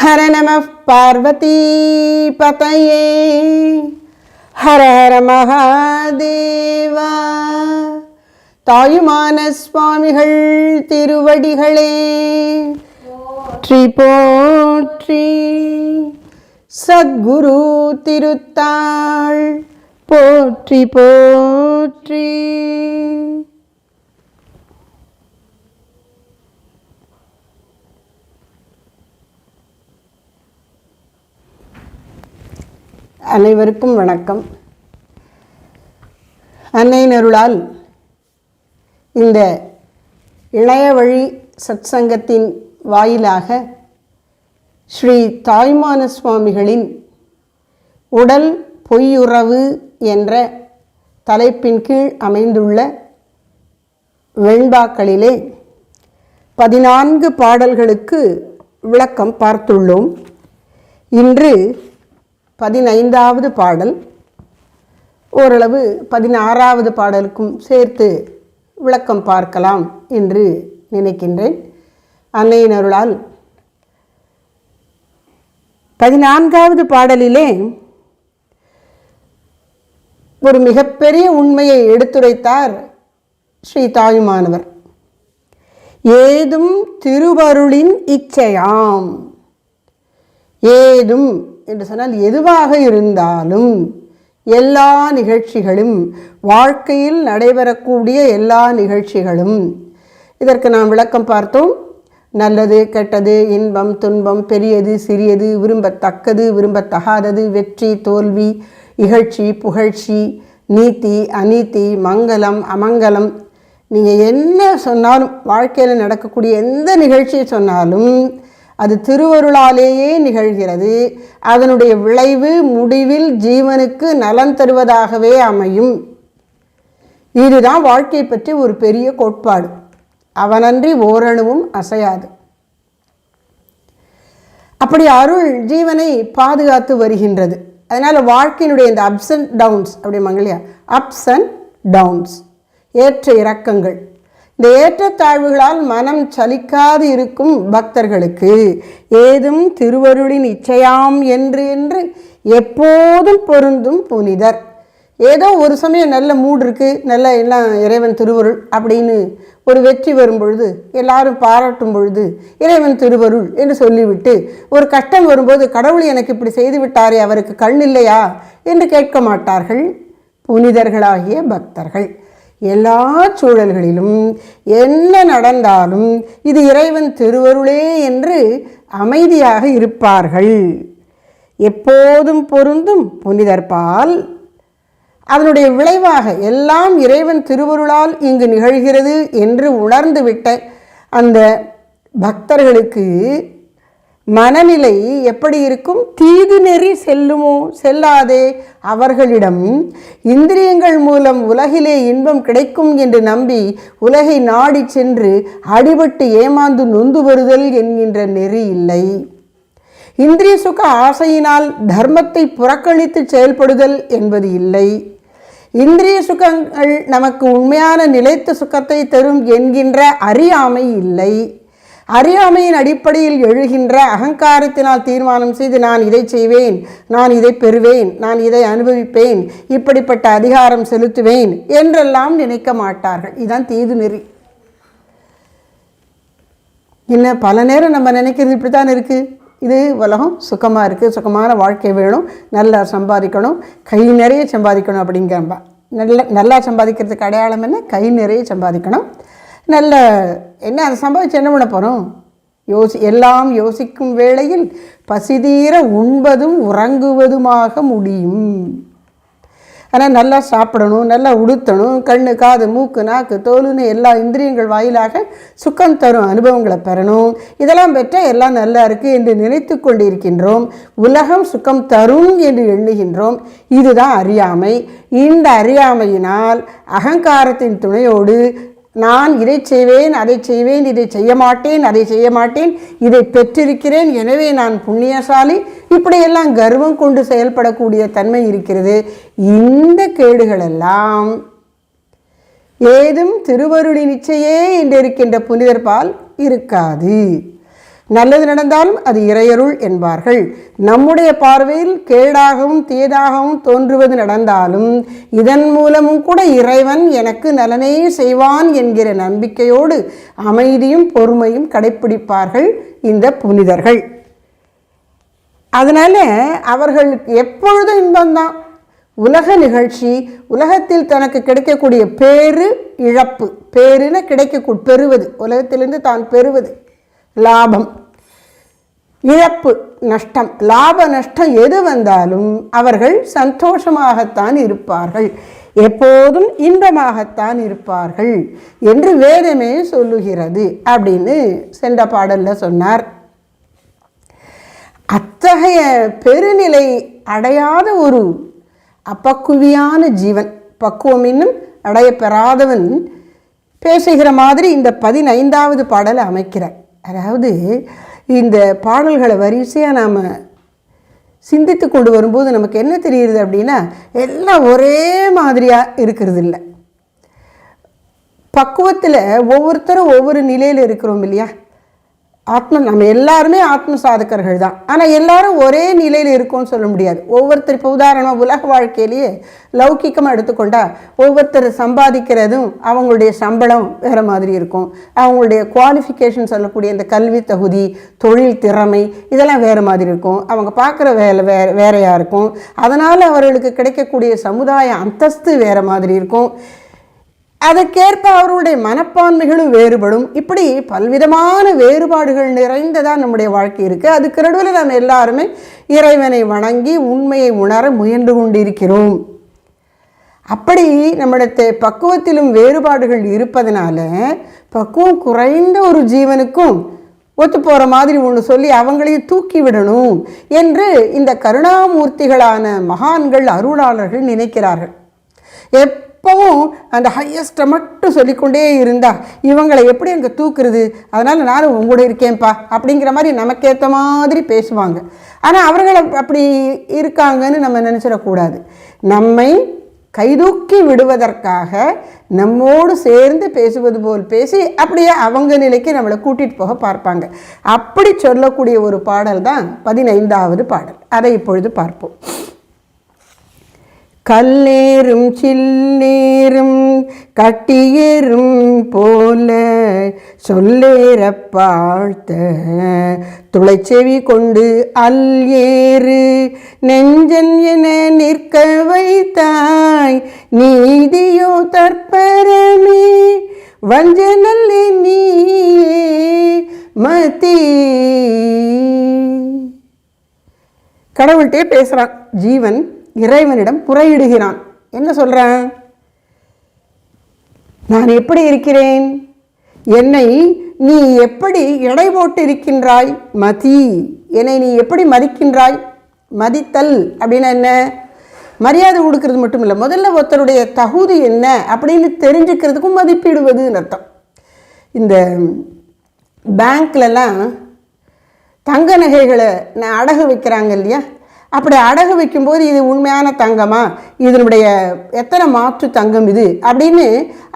ஹர நம பார்வதி பதயே ஹர ஹர மகாதேவா. தாயுமான சுவாமிகள் திருவடிகளே போற்றி போற்றி. சத்குரு திருத்தாள் போற்றி போற்றி. அனைவருக்கும் வணக்கம். அன்னையின் அருளால் இந்த இணைய வழி சத்சங்கத்தின் வாயிலாக ஸ்ரீ தாயுமான சுவாமிகளின் உடல் பொய்யுறவு என்ற தலைப்பின் கீழ் அமைந்துள்ள வெண்பாக்களிலே 14 பாடல்களுக்கு விளக்கம் பார்த்துள்ளோம். இன்று 15வது பாடல், ஓரளவு 16வது பாடலுக்கும் சேர்த்து விளக்கம் பார்க்கலாம் என்று நினைக்கின்றேன். அன்னையின் அருளால் 14வது பாடலிலே ஒரு மிகப்பெரிய உண்மையை எடுத்துரைத்தார் ஸ்ரீ தாயுமானவர். ஏதும் திருவருளின் இச்சையாம். ஏதும் என்று சொன்னால் எதுவாக இருந்தாலும், எல்லா நிகழ்ச்சிகளும், வாழ்க்கையில் நடைபெறக்கூடிய எல்லா நிகழ்ச்சிகளும், இதற்கு நாம் விளக்கம் பார்த்தோம். நல்லது கெட்டது, இன்பம் துன்பம், பெரியது சிறியது, விரும்பத்தக்கது விரும்பத்தகாதது, வெற்றி தோல்வி, இகழ்ச்சி புகழ்ச்சி, நீதி அநீதி, மங்களம் அமங்கலம், நீங்கள் என்ன சொன்னாலும், வாழ்க்கையில் நடக்கக்கூடிய எந்த நிகழ்ச்சியை சொன்னாலும் அது திருவருளாலேயே நிகழ்கிறது. அதனுடைய விளைவு முடிவில் ஜீவனுக்கு நலன் தருவதாகவே அமையும். இதுதான் வாழ்க்கையை பற்றி ஒரு பெரிய கோட்பாடு. அவனன்றி ஓரணுவும் அசையாது. அப்படி அருள் ஜீவனை பாதுகாத்து வருகின்றது. அதனால் வாழ்க்கையினுடைய இந்த அப்ஸ் அண்ட் டவுன்ஸ், அப்படிம்பாங்க இல்லையா, அப்ஸ் அண்ட் டவுன்ஸ், ஏற்ற இறக்கங்கள், இந்த ஏற்றத்தாழ்வுகளால் மனம் சலிக்காது இருக்கும் பக்தர்களுக்கு ஏதும் திருவருளின் இச்சையாம் என்று எப்போதும் பொருந்தும் புனிதர். ஏதோ ஒரு சமயம் நல்ல மூடு இருக்குது, நல்ல எல்லாம் இறைவன் திருவருள் அப்படின்னு ஒரு வெற்றி வரும் பொழுது, எல்லாரும் பாராட்டும் பொழுது இறைவன் திருவருள் என்று சொல்லிவிட்டு, ஒரு கஷ்டம் வரும்போது கடவுள் எனக்கு இப்படி செய்து விட்டாரே, அவருக்கு கண் இல்லையா என்று கேட்க மாட்டார்கள் புனிதர்களாகிய பக்தர்கள். எல்லா சூழல்களிலும் என்ன நடந்தாலும் இது இறைவன் திருவருளே என்று அமைதியாக இருப்பார்கள். எப்போதும் பொருந்தும் புனிதர்பால் அதனுடைய விளைவாக எல்லாம் இறைவன் திருவருளால் இங்கு நிகழ்கிறது என்று உணர்ந்துவிட்ட அந்த பக்தர்களுக்கு மனநிலை எப்படி இருக்கும்? தீது நெறி செல்லுமோ செல்லாதே அவர்களிடம் இந்திரியங்கள் மூலம் உலகிலே இன்பம் கிடைக்கும் என்று நம்பி உலகை நாடி சென்று அடிபட்டு ஏமாந்து நொந்து வருதல் என்கின்ற நெறி இல்லை. இந்திரிய சுக ஆசையினால் தர்மத்தை புறக்கணித்து செயல்படுதல் என்பது இல்லை. இந்திரிய சுகங்கள் நமக்கு உண்மையான நிலைத்த சுகத்தை தரும் என்கின்ற அறியாமை இல்லை. அறியாமையின் அடிப்படையில் எழுகின்ற அகங்காரத்தினால் தீர்மானம் செய்து நான் இதை செய்வேன், நான் இதை பெறுவேன், நான் இதை அனுபவிப்பேன், இப்படிப்பட்ட அதிகாரம் செலுத்துவேன் என்றெல்லாம் நினைக்க மாட்டார்கள். இதுதான் தீது நெறி. இன்னும் பல நேரம் நம்ம நினைக்கிறது இப்படி தான் இருக்குது. இது உலகம் சுகமாக இருக்குது, சுகமான வாழ்க்கை வேணும், நல்லா சம்பாதிக்கணும், கை நிறைய சம்பாதிக்கணும் அப்படிங்கிறப்ப. நல்லா சம்பாதிக்கிறதுக்கு அடையாளம் என்ன? கை நிறைய சம்பாதிக்கணும். நல்ல என்ன அதை சம்பாதிச்சு என்ன பண்ண போகிறோம்? எல்லாம் யோசிக்கும் வேளையில் பசிதீர உண்பதும் உறங்குவதுமாக முடியும். ஆனால் நல்லா சாப்பிடணும், நல்லா உடுத்தணும், கண்ணு காது மூக்கு நாக்கு தோலுன்னு எல்லா இந்திரியங்கள் வாயிலாக சுகம் தரும் அனுபவங்களை பெறணும். இதெல்லாம் பெற்றால் எல்லாம் நல்லா இருக்குது என்று நினைத்து கொண்டிருக்கின்றோம். உலகம் சுகம் தரும் என்று எண்ணுகின்றோம். இதுதான் அறியாமை. இந்த அறியாமையினால் அகங்காரத்தின் துணையோடு நான் இதை செய்வேன், அதை செய்வேன், இதை செய்ய மாட்டேன், அதை செய்ய மாட்டேன், இதை பெற்றிருக்கிறேன், எனவே நான் புண்ணியசாலி, இப்படியெல்லாம் கர்வம் கொண்டு செயல்படக்கூடிய தன்மை இருக்கிறது. இந்த கேடுகளெல்லாம் ஏதும் திருவருளின் நிச்சயே என்று இருக்கின்ற புனிதர்பால் இருக்காது. நல்லது நடந்தாலும் அது இறையருள் என்பார்கள். நம்முடைய பார்வையில் கேடாகவும் தீயதாகவும் தோன்றுவது நடந்தாலும் இதன் மூலமும் கூட இறைவன் எனக்கு நலனே செய்வான் என்கிற நம்பிக்கையோடு அமைதியும் பொறுமையும் கடைப்பிடிப்பார்கள் இந்த புனிதர்கள். அதனால் அவர்களுக்கு எப்பொழுதும் இன்பம்தான். உலக நிகழ்ச்சி, உலகத்தில் தனக்கு கிடைக்கக்கூடிய பேரு இழப்பு, பேருன பெறுவது, உலகத்திலிருந்து தான் பெறுவது லாபம், இழப்பு நஷ்டம், லாப நஷ்டம் எது வந்தாலும் அவர்கள் சந்தோஷமாகத்தான் இருப்பார்கள், எப்போதும் இன்பமாகத்தான் இருப்பார்கள் என்று வேதமே சொல்லுகிறது அப்படின்னு சென்ற பாடலில் சொன்னார். அத்தகைய பெருநிலை அடையாத ஒரு அப்பக்குவியான ஜீவன், பக்குவம் இன்னும் அடைய பெறாதவன் பேசுகிற மாதிரி இந்த 15வது பாடலை அமைக்கிறார். அதாவது இந்த பாடல்களை வரிசையாக நாம் சிந்தித்து கொண்டு வரும்போது நமக்கு என்ன தெரியுது அப்படின்னா, எல்லாம் ஒரே மாதிரியாக இருக்கிறது இல்லை. பக்குவத்தில் ஒவ்வொருத்தரும் ஒவ்வொரு நிலையில் இருக்கிறோம் இல்லையா. நம்ம எல்லாருமே ஆத்ம சாதகர்கள் தான். ஆனால் எல்லாரும் ஒரே நிலையில் இருக்கோம்னு சொல்ல முடியாது. ஒவ்வொருத்தர் இப்போ உதாரணமாக உலக வாழ்க்கையிலேயே லௌகிக்கமாக எடுத்துக்கொண்டால் ஒவ்வொருத்தர் சம்பாதிக்கிறதும் அவங்களுடைய சம்பளம் வேறு மாதிரி இருக்கும். அவங்களுடைய குவாலிஃபிகேஷன் சொல்லக்கூடிய இந்த கல்வி தகுதி, தொழில் திறமை இதெல்லாம் வேறு மாதிரி இருக்கும். அவங்க பார்க்குற வேலை வேறையாக இருக்கும். அதனால் அவர்களுக்கு கிடைக்கக்கூடிய சமுதாய அந்தஸ்து வேறு மாதிரி இருக்கும். அதற்கேற்ப அவர்களுடைய மனப்பான்மைகளும் வேறுபடும். இப்படி பல்விதமான வேறுபாடுகள் நிறைந்ததாக நம்முடைய வாழ்க்கை இருக்குது. அதுக்கு நடுவில் நாம் எல்லாருமே இறைவனை வணங்கி உண்மையை உணர முயன்று கொண்டிருக்கிறோம். அப்படி நம்மிடத்தை பக்குவத்திலும் வேறுபாடுகள் இருப்பதனால பக்குவம் குறைந்த ஒரு ஜீவனுக்கும் ஒத்து போகிற மாதிரி ஒன்று சொல்லி அவங்களையும் தூக்கி விடணும் என்று இந்த கருணாமூர்த்திகளான மகான்கள் அருளாளர்கள் நினைக்கிறார்கள். எப்பவும் அந்த ஹையஸ்ட்டை மட்டும் சொல்லிக்கொண்டே இருந்தால் இவங்களை எப்படி அங்கே தூக்குறது, அதனால் நானும் உங்களோட இருக்கேன்ப்பா அப்படிங்கிற மாதிரி நமக்கேற்ற மாதிரி பேசுவாங்க. ஆனால் அவர்கள் அப்படி இருக்காங்கன்னு நம்ம நினச்சிடக்கூடாது. நம்மை கைதூக்கி விடுவதற்காக நம்மோடு சேர்ந்து பேசுவது போல் பேசி அப்படியே அவங்க நிலைக்கு நம்மளை கூட்டிகிட்டு போக பார்ப்பாங்க. அப்படி சொல்லக்கூடிய ஒரு பாடல் தான் 15வது பாடல். அதை இப்பொழுது பார்ப்போம். கல்லேறும் சில்லேறும் கட்டியேறும் போல சொல்லேற பார்த்த துளைச்செவி கொண்டு அல் ஏறு நெஞ்சன் என நிற்க வைத்தாய் நீதியோ தற்பரமே வஞ்சனல்லே நீயே மதி. கடவுள்கிட்டே பேசுகிறான் ஜீவன், இறைவனிடம் புறையிடுகிறான். என்ன சொல்கிறான்? நான் எப்படி இருக்கிறேன், என்னை நீ எப்படி எடை போட்டு இருக்கின்றாய், மதி, என்னை நீ எப்படி மதிக்கின்றாய். மதித்தல் அப்படின்னா என்ன? மரியாதை கொடுக்கறது மட்டும் இல்லை, முதல்ல ஒருத்தருடைய தகுதி என்ன அப்படின்னு தெரிஞ்சுக்கிறதுக்கும் மதிப்பிடுவதுன்னு அர்த்தம். இந்த பேங்க்லலாம் தங்க நகைகளை அடகு வைக்கிறாங்க இல்லையா, அப்படி அடகு வைக்கும்போது இது உண்மையான தங்கமா, இதனுடைய எத்தனை மாற்று தங்கம் இது அப்படின்னு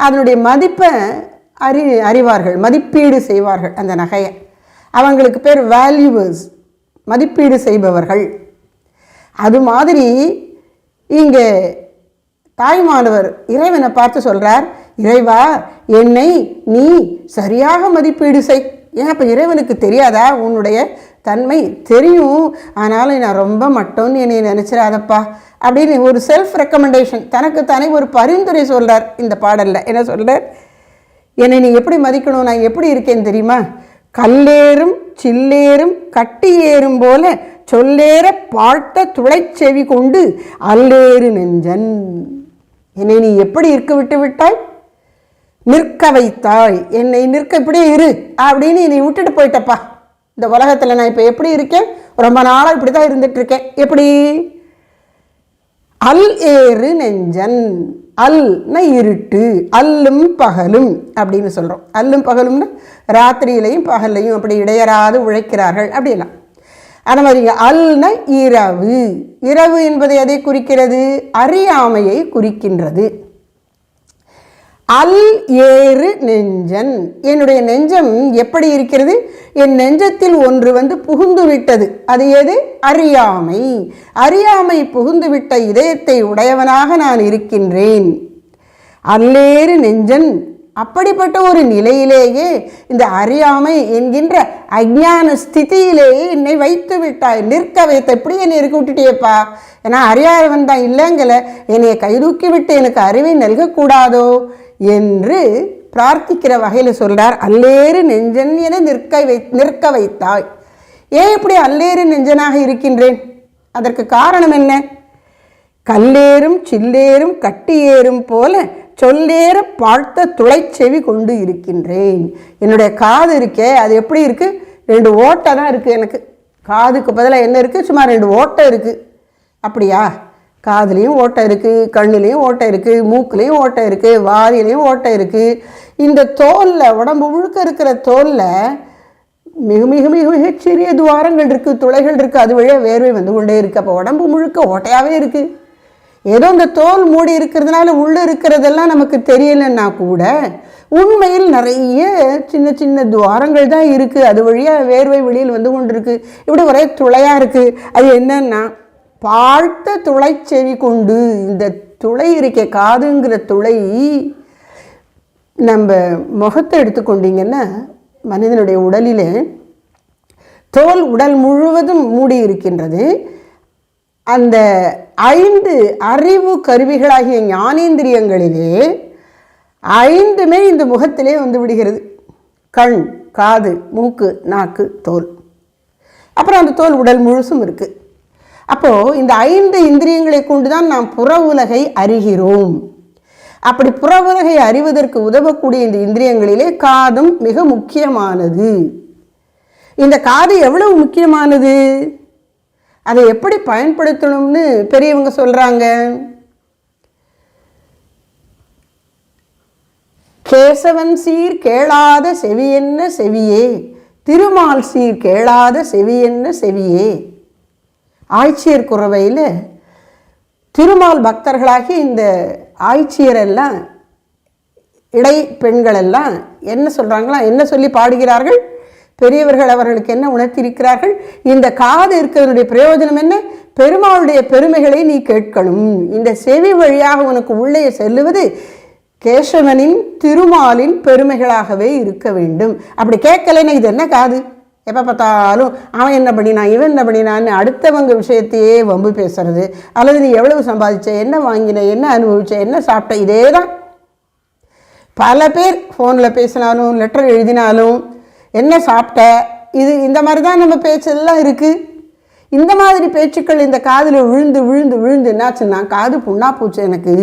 அதனுடைய மதிப்பை அறிவார்கள், மதிப்பீடு செய்வார்கள். அந்த நகையை அவங்களுக்கு பேர் வேல்யூவர்ஸ், மதிப்பீடு செய்பவர்கள். அது மாதிரி இங்கே தாய்மானவர் இறைவனை பார்த்து சொல்கிறார், இறைவா என்னை நீ சரியாக மதிப்பீடு செய். ஏன் அப்போ இறைவனுக்கு தெரியாதா உன்னுடைய தன்மை? தெரியும், ஆனாலும் நான் ரொம்ப மட்டோன்னு என்னை நினச்சிடாதப்பா அப்படின்னு ஒரு செல்ஃப் ரெக்கமெண்டேஷன், தனக்கு தானே ஒரு பரிந்துரை சொல்கிறார் இந்த பாடலில். என்ன சொல்கிறார்? என்னை நீ எப்படி மதிக்கணும், நான் எப்படி இருக்கேன்னு தெரியுமா? கல்லேறும் சில்லேறும் கட்டி ஏறும் போல சொல்லேற பார்த்த துளைச்செவி கொண்டு அல்லேறு நெஞ்சன். என்னை நீ எப்படி இருக்க விட்டு விட்டாய், நிற்க வைத்தாய். என்னை நிற்க இப்படியே இரு அப்படின்னு நீ விட்டுட்டு போயிட்டப்பா. இந்த உலகத்தில் நான் இப்போ எப்படி இருக்கேன், ரொம்ப நாளாக இப்படி தான் இருந்துகிட்ருக்கேன். எப்படி? அல் ஏறு நெஞ்சன். அல்னா இருட்டு, அல்லும் பகலும் அப்படின்னு சொல்கிறோம். அல்லும் பகலும்னா ராத்திரியிலையும் பகல்லையும் அப்படி இடையறாது உழைக்கிறார்கள் அப்படிலாம். அந்த மாதிரி அல்னா இரவு. இரவு என்பதை எதை குறிக்கிறது? அறியாமையை குறிக்கின்றது. அல் ஏறு நெஞ்சன், என்னுடைய நெஞ்சம் எப்படி இருக்கிறது? என் நெஞ்சத்தில் ஒன்று புகுந்து விட்டது. அது எது? அறியாமை. அறியாமை புகுந்துவிட்ட இதயத்தை உடையவனாக நான் இருக்கின்றேன். அல்லேறு நெஞ்சன், அப்படிப்பட்ட ஒரு நிலையிலேயே இந்த அறியாமை என்கின்ற அஞ்ஞான ஸ்திதியிலேயே என்னை வைத்து விட்டாய், நிற்க வைத்த. எப்படி என்னை இருக்க விட்டுட்டியப்பா? ஏன்னா அறியாதவன் தான் இல்லைங்கல, என்னை கைதூக்கி விட்டு எனக்கு அறிவை நல்கக்கூடாதோ என்று பிரார்த்திக்கிற வகையில் சொல்றார். அல்லேறு நெஞ்சன் என நிற்க வைத்தாய். ஏன் இப்படி அல்லேறு நெஞ்சனாக இருக்கின்றேன்? அதற்கு காரணம் என்ன? கல்லேறும் சில்லேறும் கட்டியேறும் போல சொல்லேற பார்த்த துளைச்செவி கொண்டு இருக்கின்றேன். என்னுடைய காது இருக்கே, அது எப்படி இருக்குது? 2 ஓட்டை தான் இருக்குது. எனக்கு காதுக்கு பதிலாக என்ன இருக்குது? சும்மா 2 ஓட்டை இருக்குது. அப்படியா? காதுலேயும் ஓட்டை இருக்குது, கண்ணுலேயும் ஓட்டை இருக்குது, மூக்குலேயும் ஓட்டை இருக்குது, வாதிலையும் ஓட்டை இருக்குது. இந்த தோலில், உடம்பு முழுக்க இருக்கிற தோலில் மிக மிக மிக மிக சிறிய துவாரங்கள் இருக்குது, துளைகள் இருக்குது. அது வழியாக வேர்வை கொண்டே இருக்குது. அப்போ உடம்பு முழுக்க ஓட்டையாகவே இருக்குது. ஏதோ இந்த தோல் மூடி இருக்கிறதுனால உள்ளே இருக்கிறதெல்லாம் நமக்கு தெரியலைன்னா கூட உண்மையில் நிறைய சின்ன சின்ன துவாரங்கள் தான் இருக்குது. அது வழியாக வேர்வை வெளியில் கொண்டிருக்கு. இப்படி ஒரே துளையாக இருக்குது. அது என்னன்னா பார்த்த துளைச்செவி கொண்டு. இந்த துளை இருக்கே, காதுங்கிற துளை, நம்ம முகத்தை எடுத்துக்கொண்டீங்கன்னா மனிதனுடைய உடலிலே தோல் உடல் முழுவதும் மூடி இருக்கின்றது. அந்த 5 அறிவு கருவிகளாகிய ஞானேந்திரியங்களிலே 5மே இந்த முகத்திலே விடுகிறது. கண், காது, மூக்கு, நாக்கு, தோல். அப்புறம் அந்த தோல் உடல் முழுசும் இருக்குது. அப்போது இந்த 5 இந்திரியங்களை கொண்டு தான் நாம் புற உலகை அறிகிறோம். அப்படி புற உலகை அறிவதற்கு உதவக்கூடிய இந்த இந்திரியங்களிலே காதும் மிக முக்கியமானது. இந்த காது எவ்வளவு முக்கியமானது, அதை எப்படி பயன்படுத்தணும்னு பெரியவங்க சொல்கிறாங்க. கேசவன் சீர் கேளாத செவியென்ன செவியே, திருமால் சீர் கேளாத செவியென்ன செவியே. ஆய்ச்சியர் குறவையில் திருமால் பக்தர்களாகி இந்த ஆய்ச்சியரெல்லாம், இடை பெண்களெல்லாம் என்ன சொல்கிறாங்களா, என்ன சொல்லி பாடுகிறார்கள்? பெரியவர்கள் அவர்களுக்கு என்ன உணர்த்தியிருக்கிறார்கள்? இந்த காது இருக்கிறதுடைய பிரயோஜனம் என்ன? பெருமாளுடைய பெருமைகளை நீ கேட்கணும். இந்த செவி வழியாக உனக்கு உள்ளே செல்லுவது கேசவனின் திருமாலின் பெருமைகளாகவே இருக்க வேண்டும். அப்படி கேட்கலைன்னா இது என்ன காது? எப்போ பார்த்தாலும் அவன் என்ன பண்ணினான், இவன் என்ன பண்ணினான்னு அடுத்தவங்க விஷயத்தையே வம்பு பேசுறது, அல்லது நீ எவ்வளவு சம்பாதிச்ச, என்ன வாங்கின, என்ன அனுபவிச்ச, என்ன சாப்பிட்ட, இதே தான். பல பேர் ஃபோனில் பேசினாலும் லெட்டர் எழுதினாலும் என்ன சாப்பிட்ட, இது இந்த மாதிரி தான் நம்ம பேச்செல்லாம் இருக்குது. இந்த மாதிரி பேச்சுக்கள் இந்த காதில் விழுந்து விழுந்து விழுந்து என்னாச்சுன்னா காது புண்ணா போச்சு எனக்கு.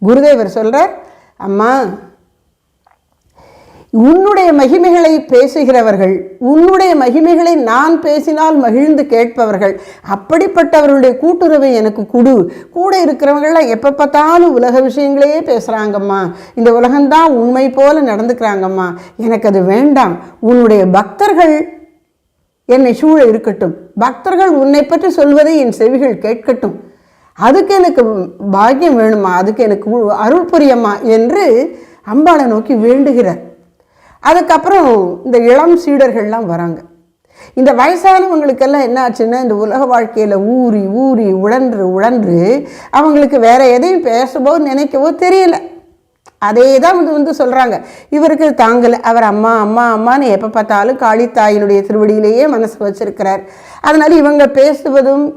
குருதேவர் சொல்கிறார், அம்மா உன்னுடைய மகிமைகளை பேசுகிறவர்கள், உன்னுடைய மகிமைகளை நான் பேசினால் மகிழ்ந்து கேட்பவர்கள், அப்படிப்பட்டவர்களுடைய கூட்டுறவை எனக்கு கொடு. கூட இருக்கிறவங்களாம் எப்போ பார்த்தாலும் உலக விஷயங்களே பேசுகிறாங்கம்மா, இந்த உலகம்தான் உண்மை போல நடந்துக்கிறாங்கம்மா, எனக்கு அது வேண்டாம். உன்னுடைய பக்தர்கள் என்னை சூழ இருக்கட்டும், பக்தர்கள் உன்னை பற்றி சொல்வதை என் செவிகள் கேட்கட்டும், அதுக்கு எனக்கு பாக்கியம் வேணுமா, அதுக்கு எனக்கு அருள் புரியம்மா என்று அம்பாளை நோக்கி வேண்டுகிறார். அதுக்கப்புறம் இந்த இளம் சீடர்கள்லாம் வராங்க. இந்த வயசானவங்களுக்கெல்லாம் என்ன ஆச்சுன்னா இந்த உலக வாழ்க்கையில் ஊறி ஊறி உழன்று உழன்று அவங்களுக்கு வேற எதையும் பேசவோ நினைக்கவோ தெரியல. அதே தான் சொல்கிறாங்க. இவருக்கு தாங்கலை, அவர் அம்மா அம்மா அம்மான்னு எப்போ பார்த்தாலும் காளித்தாயினுடைய திருவடியிலேயே மனசு வச்சிருக்கிறார். அதனால் இவங்க பேசுவதும்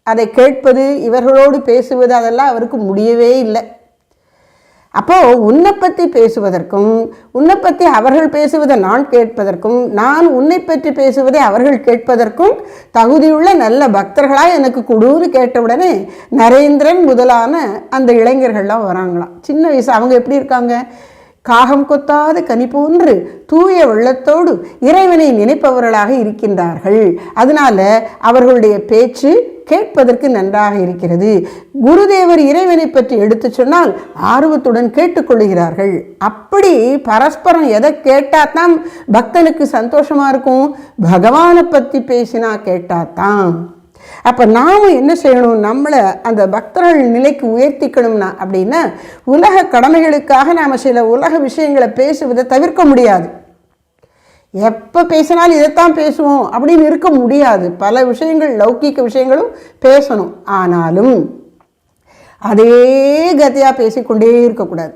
அதை கேட்பது, இவர்களோடு பேசுவது, அதெல்லாம் அவருக்கு முடியவே இல்லை. அப்போது உன்னை பற்றி பேசுவதற்கும், உன்னை பற்றி அவர்கள் பேசுவதை நான் கேட்பதற்கும், நான் உன்னை பற்றி பேசுவதை அவர்கள் கேட்பதற்கும் தகுதியுள்ள நல்ல பக்தர்களாக எனக்கு கொடுன்னு கேட்டவுடனே நரேந்திரன் முதலான அந்த இளைஞர்கள்லாம் வராங்களாம். சின்ன வயசு. அவங்க எப்படி இருக்காங்க? காகம் கொத்தாத கனி போன்று தூய வெள்ளத்தோடு இறைவனை நினைப்பவர்களாக இருக்கின்றார்கள். அதனால அவர்களுடைய பேச்சு கேட்பதற்கு நன்றாக இருக்கிறது. குருதேவர் இறைவனை பற்றி எடுத்து சொன்னால் ஆர்வத்துடன் கேட்டுக்கொள்கிறார்கள். அப்படி பரஸ்பரம் எதை கேட்டாதான் பக்தனுக்கு சந்தோஷமா இருக்கும்? பகவானை பற்றி பேசினா கேட்டாதான். அப்போ நாம் என்ன செய்யணும், நம்மளை அந்த பக்தர்கள் நிலைக்கு உயர்த்திக்கணும்னா அப்படின்னா உலக கடமைகளுக்காக நாம் சில உலக விஷயங்களை பேசுவதை தவிர்க்க முடியாது. எப்போ பேசினாலும் இதைத்தான் பேசுவோம் அப்படின்னு இருக்க முடியாது. பல விஷயங்கள், லௌகீக விஷயங்களும் பேசணும். ஆனாலும் அதே கதையாக பேசிக்கொண்டே இருக்கக்கூடாது.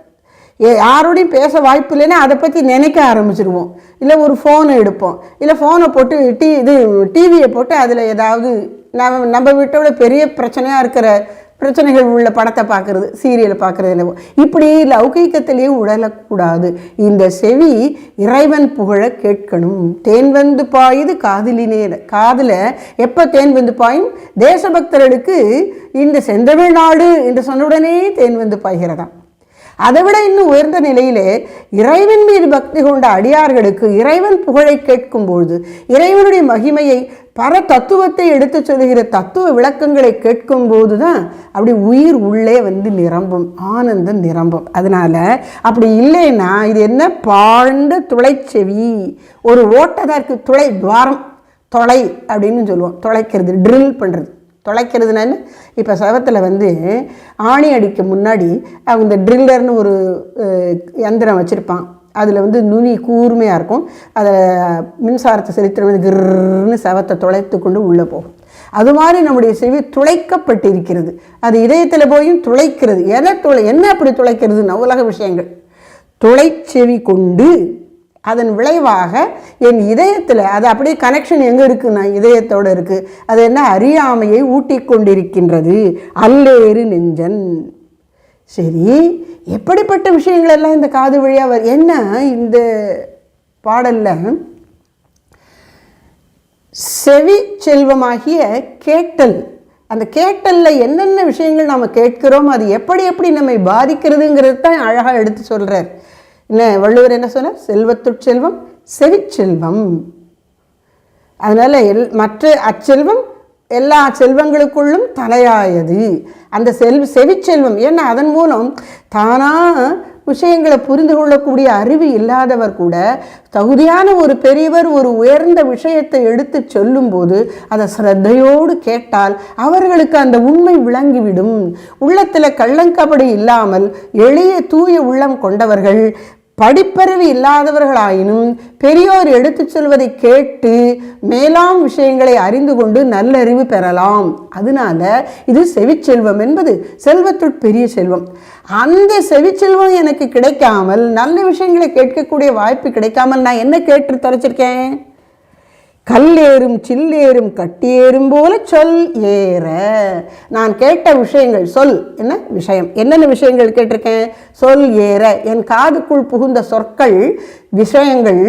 யாரோடையும் பேச வாய்ப்பு இல்லைன்னா அதை பற்றி நினைக்க ஆரம்பிச்சிடுவோம். இல்லை ஒரு ஃபோனை எடுப்போம், இல்லை ஃபோனை போட்டு டிவியை போட்டு அதில் ஏதாவது நம்ம வீட்டோட பெரிய பிரச்சனையாக இருக்கிற பிரச்சனைகள் உள்ள படத்தை பார்க்குறது, சீரியலை பார்க்குறது என்னவோ, இப்படி லௌகீகத்திலேயே உழலக்கூடாது. இந்த செவி இறைவன் புகழ கேட்கணும். தேன் வந்து பாயுது காதிலினே. காதில் எப்போ தேன் வந்து பாயும்? தேசபக்தர்களுக்கு இந்த செந்தமிழ்நாடு என்று சொன்னுடனே தேன் வந்து பாய்கிறதாம். அதை விட இன்னும் உயர்ந்த நிலையிலே இறைவன் மீது பக்தி கொண்ட அடியார்களுக்கு இறைவன் புகழை கேட்கும்பொழுது, இறைவனுடைய மகிமையை, பர தத்துவத்தை எடுத்து சொல்லுகிற தத்துவ விளக்கங்களை கேட்கும்போது தான் அப்படி உயிர் உள்ளே வந்து நிரம்பும், ஆனந்தம் நிரம்பும். அதனால் அப்படி இல்லைன்னா இது என்ன, பாழ்ந்த துளைச்செவி. ஒரு ஓட்டதற்கு துளை, துவாரம், தொலை அப்படின்னு சொல்லுவோம். தொலைக்கிறது, ட்ரில் பண்ணுறது. தொலைக்கிறதுனா என்ன, இப்போ சவத்தில் வந்து ஆணி அடிக்க முன்னாடி அவங்க ட்ரில்லர்னு ஒரு யந்திரம் வச்சுருப்பான். அதில் வந்து நுனி கூர்மையாக இருக்கும். அதை மின்சாரத்தை செலுத்துறது கிர்ன்னு சவத்தை துளைத்து கொண்டு உள்ளே போகும். அது மாதிரி நம்முடைய செவி துளைக்கப்பட்டிருக்கிறது. அது இதயத்தில் போயும் துளைக்கிறது. என்ன அப்படி துளைக்கிறதுனா உலக விஷயங்கள். துளைச்செவி கொண்டு அதன் விளைவாக என் இதயத்தில் அது அப்படியே கனெக்ஷன் எங்கே இருக்குன்னா இதயத்தோடு இருக்குது. அது என்ன, அறியாமையை ஊட்டி கொண்டிருக்கின்றது. அல்லேறு நெஞ்சன். சரி, எப்படிப்பட்ட விஷயங்கள் எல்லாம் இந்த காது வழியாக என்ன இந்த பாடலில் செவி செல்வமாகிய கேட்டல், அந்த கேட்டலில் என்னென்ன விஷயங்கள் நாம் கேட்கிறோம், அது எப்படி எப்படி நம்மை பாதிக்கிறதுங்கிறது தான் அழகாக எடுத்து சொல்கிறார். என்ன வள்ளுவர் என்ன சொன்னார், செல்வத்துட்செல்வம் செவிச்செல்வம். அதனால் மற்ற அச்செல்வம் எல்லா செல்வங்களுக்குள்ளும் தலையாயது அந்த செவிச்செல்வம். ஏன்னா அதன் மூலம் தானாக விஷயங்களை புரிந்து கொள்ளக்கூடிய அறிவு இல்லாதவர் கூட தகுதியான ஒரு பெரியவர் ஒரு உயர்ந்த விஷயத்தை எடுத்து சொல்லும்போது அதை ஸ்ரத்தையோடு கேட்டால் அவர்களுக்கு அந்த உண்மை விளங்கிவிடும். உள்ளத்தில் கள்ளங்கபடி இல்லாமல் எளிய தூய உள்ளம் கொண்டவர்கள், படிப்பறிவு இல்லாதவர்களாயினும் பெரியோர் எடுத்து சொல்வதை கேட்டு மேலாம் விஷயங்களை அறிந்து கொண்டு நல்லறிவு பெறலாம். அதனால இது செவிச்செல்வம் என்பது செல்வத்துட் பெரிய செல்வம். அந்த செவிச்செல்வம் எனக்கு கிடைக்காமல், நல்ல விஷயங்களை கேட்கக்கூடிய வாய்ப்பு கிடைக்காமல் நான் என்ன கேட்டு தொலைச்சிருக்கேன்? கல்லேறும் சில்லேறும் கட்டியேறும் போல சொல் ஏற. நான் கேட்ட விஷயங்கள், சொல் என்ன விஷயம், என்னென்ன விஷயங்கள் கேட்டிருக்கேன்? சொல் ஏற. என் காதுக்குள் புகுந்த சொற்கள், விஷயங்கள்,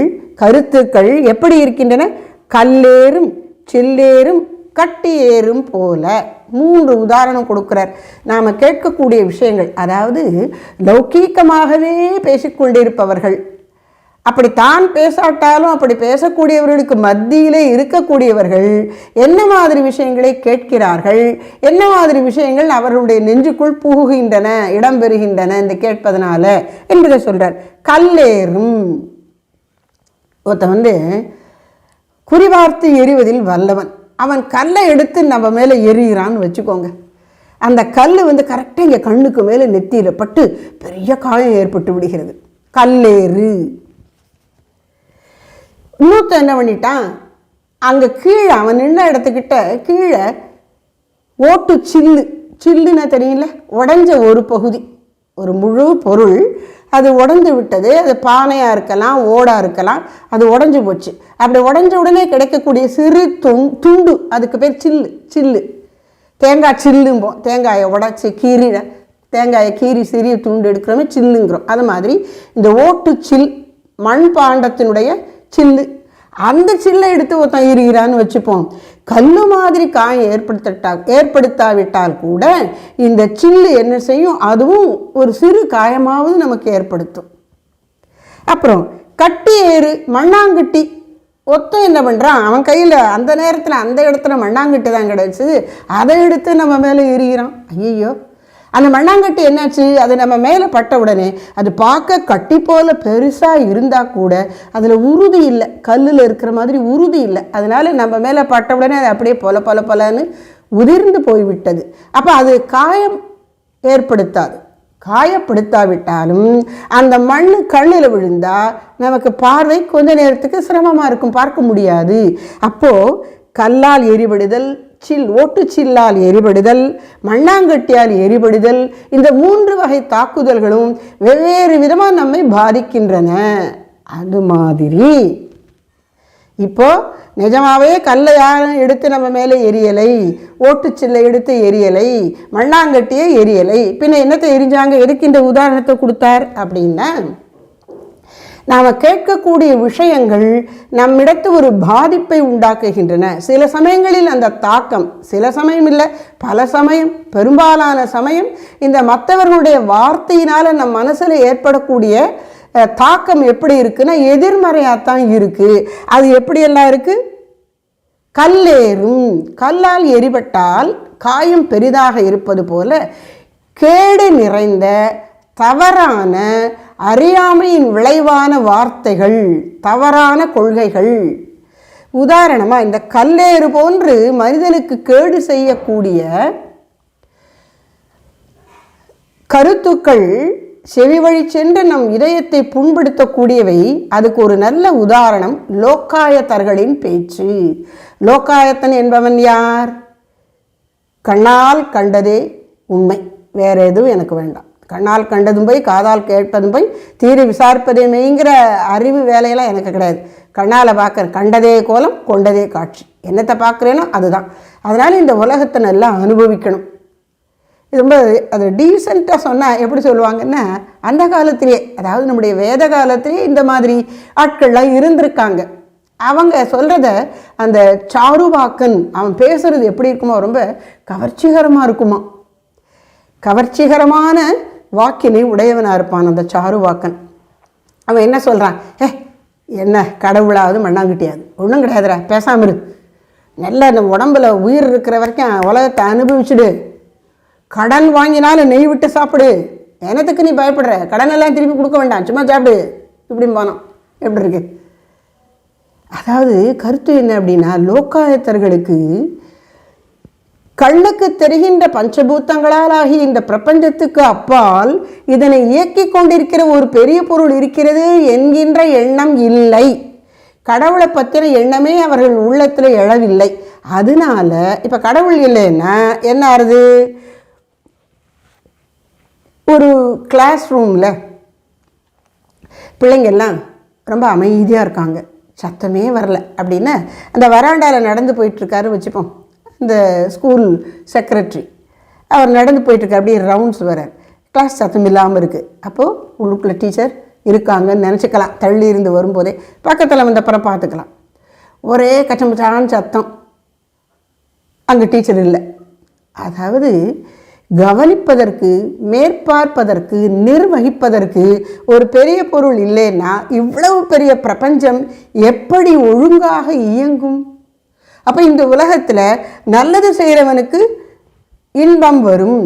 கருத்துக்கள் எப்படி இருக்கின்றன? கல்லேறும் சில்லேறும் கட்டி ஏறும் போல. 3 உதாரணம் கொடுக்கிறார். நாம் கேட்கக்கூடிய விஷயங்கள், அதாவது லௌகீகமாகவே பேசிக்கொண்டிருப்பவர்கள், அப்படி தான் பேசாட்டாலும் அப்படி பேசக்கூடியவர்களுக்கு மத்தியிலே இருக்கக்கூடியவர்கள் என்ன மாதிரி விஷயங்களை கேட்கிறார்கள், என்ன மாதிரி விஷயங்கள் அவர்களுடைய நெஞ்சுக்குள் புகுகின்றன, இடம்பெறுகின்றன இந்த கேட்பதனால என்பதை சொல்கிறார். கல்லேறும். ஒருத்தன் வந்து குறிவார்த்து எறிவதில் வல்லவன். அவன் கல்லை எடுத்து நம்ம மேலே எறிகிறான்னு வச்சுக்கோங்க. அந்த கல் வந்து கரெக்டாக இங்கே கண்ணுக்கு மேலே நெத்தியில் பட்டு பெரிய காயம் ஏற்பட்டு விடுகிறது. கல்லேறு. இன்னொருத்தன் என்ன பண்ணிட்டான், அங்கே கீழே அவன் நின்ன இடத்துக்கிட்ட கீழே ஓட்டு சில்லுன்னா தெரியல, உடஞ்ச ஒரு பகுதி, ஒரு முழு பொருள் அது உடஞ்சு விட்டது. அது பானையாக இருக்கலாம், ஓடாக இருக்கலாம், அது உடஞ்சி போச்சு. அப்படி உடஞ்ச உடனே கிடைக்கக்கூடிய சிறு துண்டு, அதுக்கு பேர் சில்லு. தேங்காய் சில்லும்போம். தேங்காயை உடச்சி தேங்காயை கீறி சிறிய துண்டு எடுக்கிறோமே சில்லுங்கிறோம். அது மாதிரி இந்த ஓட்டு மண்பாண்டத்தினுடைய சில்லு, அந்த சில்லை எடுத்து ஒருத்தன் எறிகிறான்னு வச்சுப்போம். கல்லு மாதிரி காயம் ஏற்படுத்தாவிட்டால் கூட இந்த சில்லு என்ன செய்யும், அதுவும் ஒரு சிறு காயமாவது நமக்கு ஏற்படுத்தும். அப்புறம் கட்டி ஏறு, மண்ணாங்கட்டி. ஒருத்தன் என்ன பண்ணுறான், அவன் கையில் அந்த நேரத்தில் அந்த இடத்துல மண்ணாங்கட்டி தான் கிடச்சிது, அதை எடுத்து நம்ம மேலே எறிகிறான். ஐயோ, அந்த மண்ணாங்கட்டி என்னாச்சு, அது நம்ம மேலே பட்ட உடனே அது பார்க்க கட்டி போல் பெருசாக இருந்தால் கூட அதில் உறுதி இல்லை, கல்லில் இருக்கிற மாதிரி உறுதி இல்லை. அதனால் நம்ம மேலே பட்ட உடனே அது அப்படியே பொல பொல பொலன்னு உதிர்ந்து போய்விட்டது. அப்போ அது காயம் ஏற்படுத்தாது. காயப்படுத்தாவிட்டாலும் அந்த மண் கண்ணில் விழுந்தால் நமக்கு பார்வை கொஞ்ச நேரத்துக்கு சிரமமாக இருக்கும், பார்க்க முடியாது. அப்போது கல்லால் எரிபடுதல், ஓட்டுச்சில்லால் எரிபடுதல், மண்ணாங்கட்டியால் எரிபடுதல், இந்த 3 வகை தாக்குதல்களும் வெவ்வேறு விதமாக நம்மை பாதிக்கின்றன. அது மாதிரி இப்போ நிஜமாவே கல்லை யாரும் எடுத்து நம்ம மேலே எரியலை, ஓட்டுச்சில்லை எடுத்து எரியலை, மண்ணாங்கட்டியே எரியலை, பின்ன என்னத்தை எரிஞ்சாங்க? எதுக்கு இந்த உதாரணத்தை கொடுத்தார் அப்படின்னா, நாம் கேட்கக்கூடிய விஷயங்கள் நம்மிடத்து ஒரு பாதிப்பை உண்டாக்குகின்றன. சில சமயங்களில் அந்த தாக்கம், சில சமயம் இல்லை, பல சமயம், பெரும்பாலான சமயம் இந்த மற்றவர்களுடைய வார்த்தையினால் நம் மனசில் ஏற்படக்கூடிய தாக்கம் எப்படி இருக்குன்னா எதிர்மறையாகத்தான் இருக்குது. அது எப்படியெல்லாம் இருக்குது? கல்லேறும், கல்லால் எரிபட்டால் காயம் பெரிதாக இருப்பது போல கேடு நிறைந்த தவறான அறியாமையின் விளைவான வார்த்தைகள், தவறான கொள்கைகள். உதாரணமாக இந்த கல்லேறு போன்று மனிதனுக்கு கேடு செய்யக்கூடிய கருத்துக்கள் செவி வழி சென்று நம் இதயத்தை புண்படுத்தக்கூடியவை. அதுக்கு ஒரு நல்ல உதாரணம் லோக்காயத்தர்களின் பேச்சு. லோக்காயத்தன் என்பவன் யார்? கண்ணால் கண்டதே உண்மை, வேற எதுவும் எனக்கு வேண்டாம். கண்ணால் கண்டதும் போய் காதால் கேட்பதும் போய் தீர விசாரிப்பதே மெய்ங்கிற அறிவு வேலையெல்லாம் எனக்கு கிடையாது. கண்ணால் பார்க்குறேன், கண்டதே கோலம் கொண்டதே காட்சி, என்னத்தை பார்க்குறேனோ அதுதான். அதனால் இந்த உலகத்தை நல்லா அனுபவிக்கணும். இது ரொம்ப அது டீசெண்டாக சொன்னால் எப்படி சொல்லுவாங்கன்னா, அந்த காலத்திலே, அதாவது நம்முடைய வேத காலத்திலே இந்த மாதிரி ஆட்கள்லாம் இருந்திருக்காங்க. அவங்க சொல்கிறத அந்த சாருவாக்கன் அவன் பேசுகிறது எப்படி இருக்குமோ, ரொம்ப கவர்ச்சிகரமாக இருக்குமா. கவர்ச்சிகரமான வாக்கினை உடையவனாக இருப்பான் அந்த சாருவாக்கன். அவன் என்ன சொல்கிறான்? என்ன கடவுளாவது மண்ணாங்கட்டியாது, ஒன்றும் கிடையாதுடா, பேசாமல் இரு, நல்ல இந்த உடம்புல உயிர் இருக்கிற வரைக்கும் உலகத்தை அனுபவிச்சுடு, கடன் வாங்கினாலும் நெய் விட்டு சாப்பிடு, எனத்துக்கு நீ பயப்படுற, கடனெல்லாம் திருப்பி கொடுக்க வேண்டாம், சும்மா சாப்பிடு, இப்படின்னு போனோம். எப்படி இருக்கு? அதாவது கருத்து என்ன அப்படின்னா, லோக்காயத்தர்களுக்கு கண்ணுக்கு தெரிகின்ற பஞ்சபூத்தங்களால் ஆகிய இந்த பிரபஞ்சத்துக்கு அப்பால் இதனை இயக்கி கொண்டிருக்கிற ஒரு பெரிய பொருள் இருக்கிறது என்கின்ற எண்ணம் இல்லை. கடவுளை பற்றின எண்ணமே அவர்கள் உள்ளத்தில் எழவில்லை. அதனால இப்போ கடவுள் இல்லைன்னா என்ன ஆறுது? ஒரு கிளாஸ் ரூமில் பிள்ளைங்கள்லாம் ரொம்ப அமைதியாக இருக்காங்க, சத்தமே வரல அப்படின்னா அந்த வராண்டாவில் நடந்து போயிட்டுருக்காரு வச்சுப்போம். இந்த ஸ்கூல் செக்ரட்டரி அவர் நடந்து போயிட்டுருக்கார், அப்படியே ரவுண்ட்ஸ் வரார், கிளாஸ் சத்தம் இல்லாமல் இருக்குது. அப்போது உள்ளுக்குள்ளே டீச்சர் இருக்காங்கன்னு நினச்சிக்கலாம், தள்ளி இருந்து வரும்போதே பக்கத்தில் வந்த அப்புறம் பார்த்துக்கலாம். ஒரே கச்சமுச்சான சத்தம், அங்கே டீச்சர் இல்லை. அதாவது கவனிப்பதற்கு, மேற்பார்ப்பதற்கு, நிர்வகிப்பதற்கு ஒரு பெரிய பொருள் இல்லைன்னா இவ்வளவு பெரிய பிரபஞ்சம் எப்படி ஒழுங்காக இயங்கும்? அப்போ இந்த உலகத்தில் நல்லது செய்கிறவனுக்கு இன்பம் வரும்,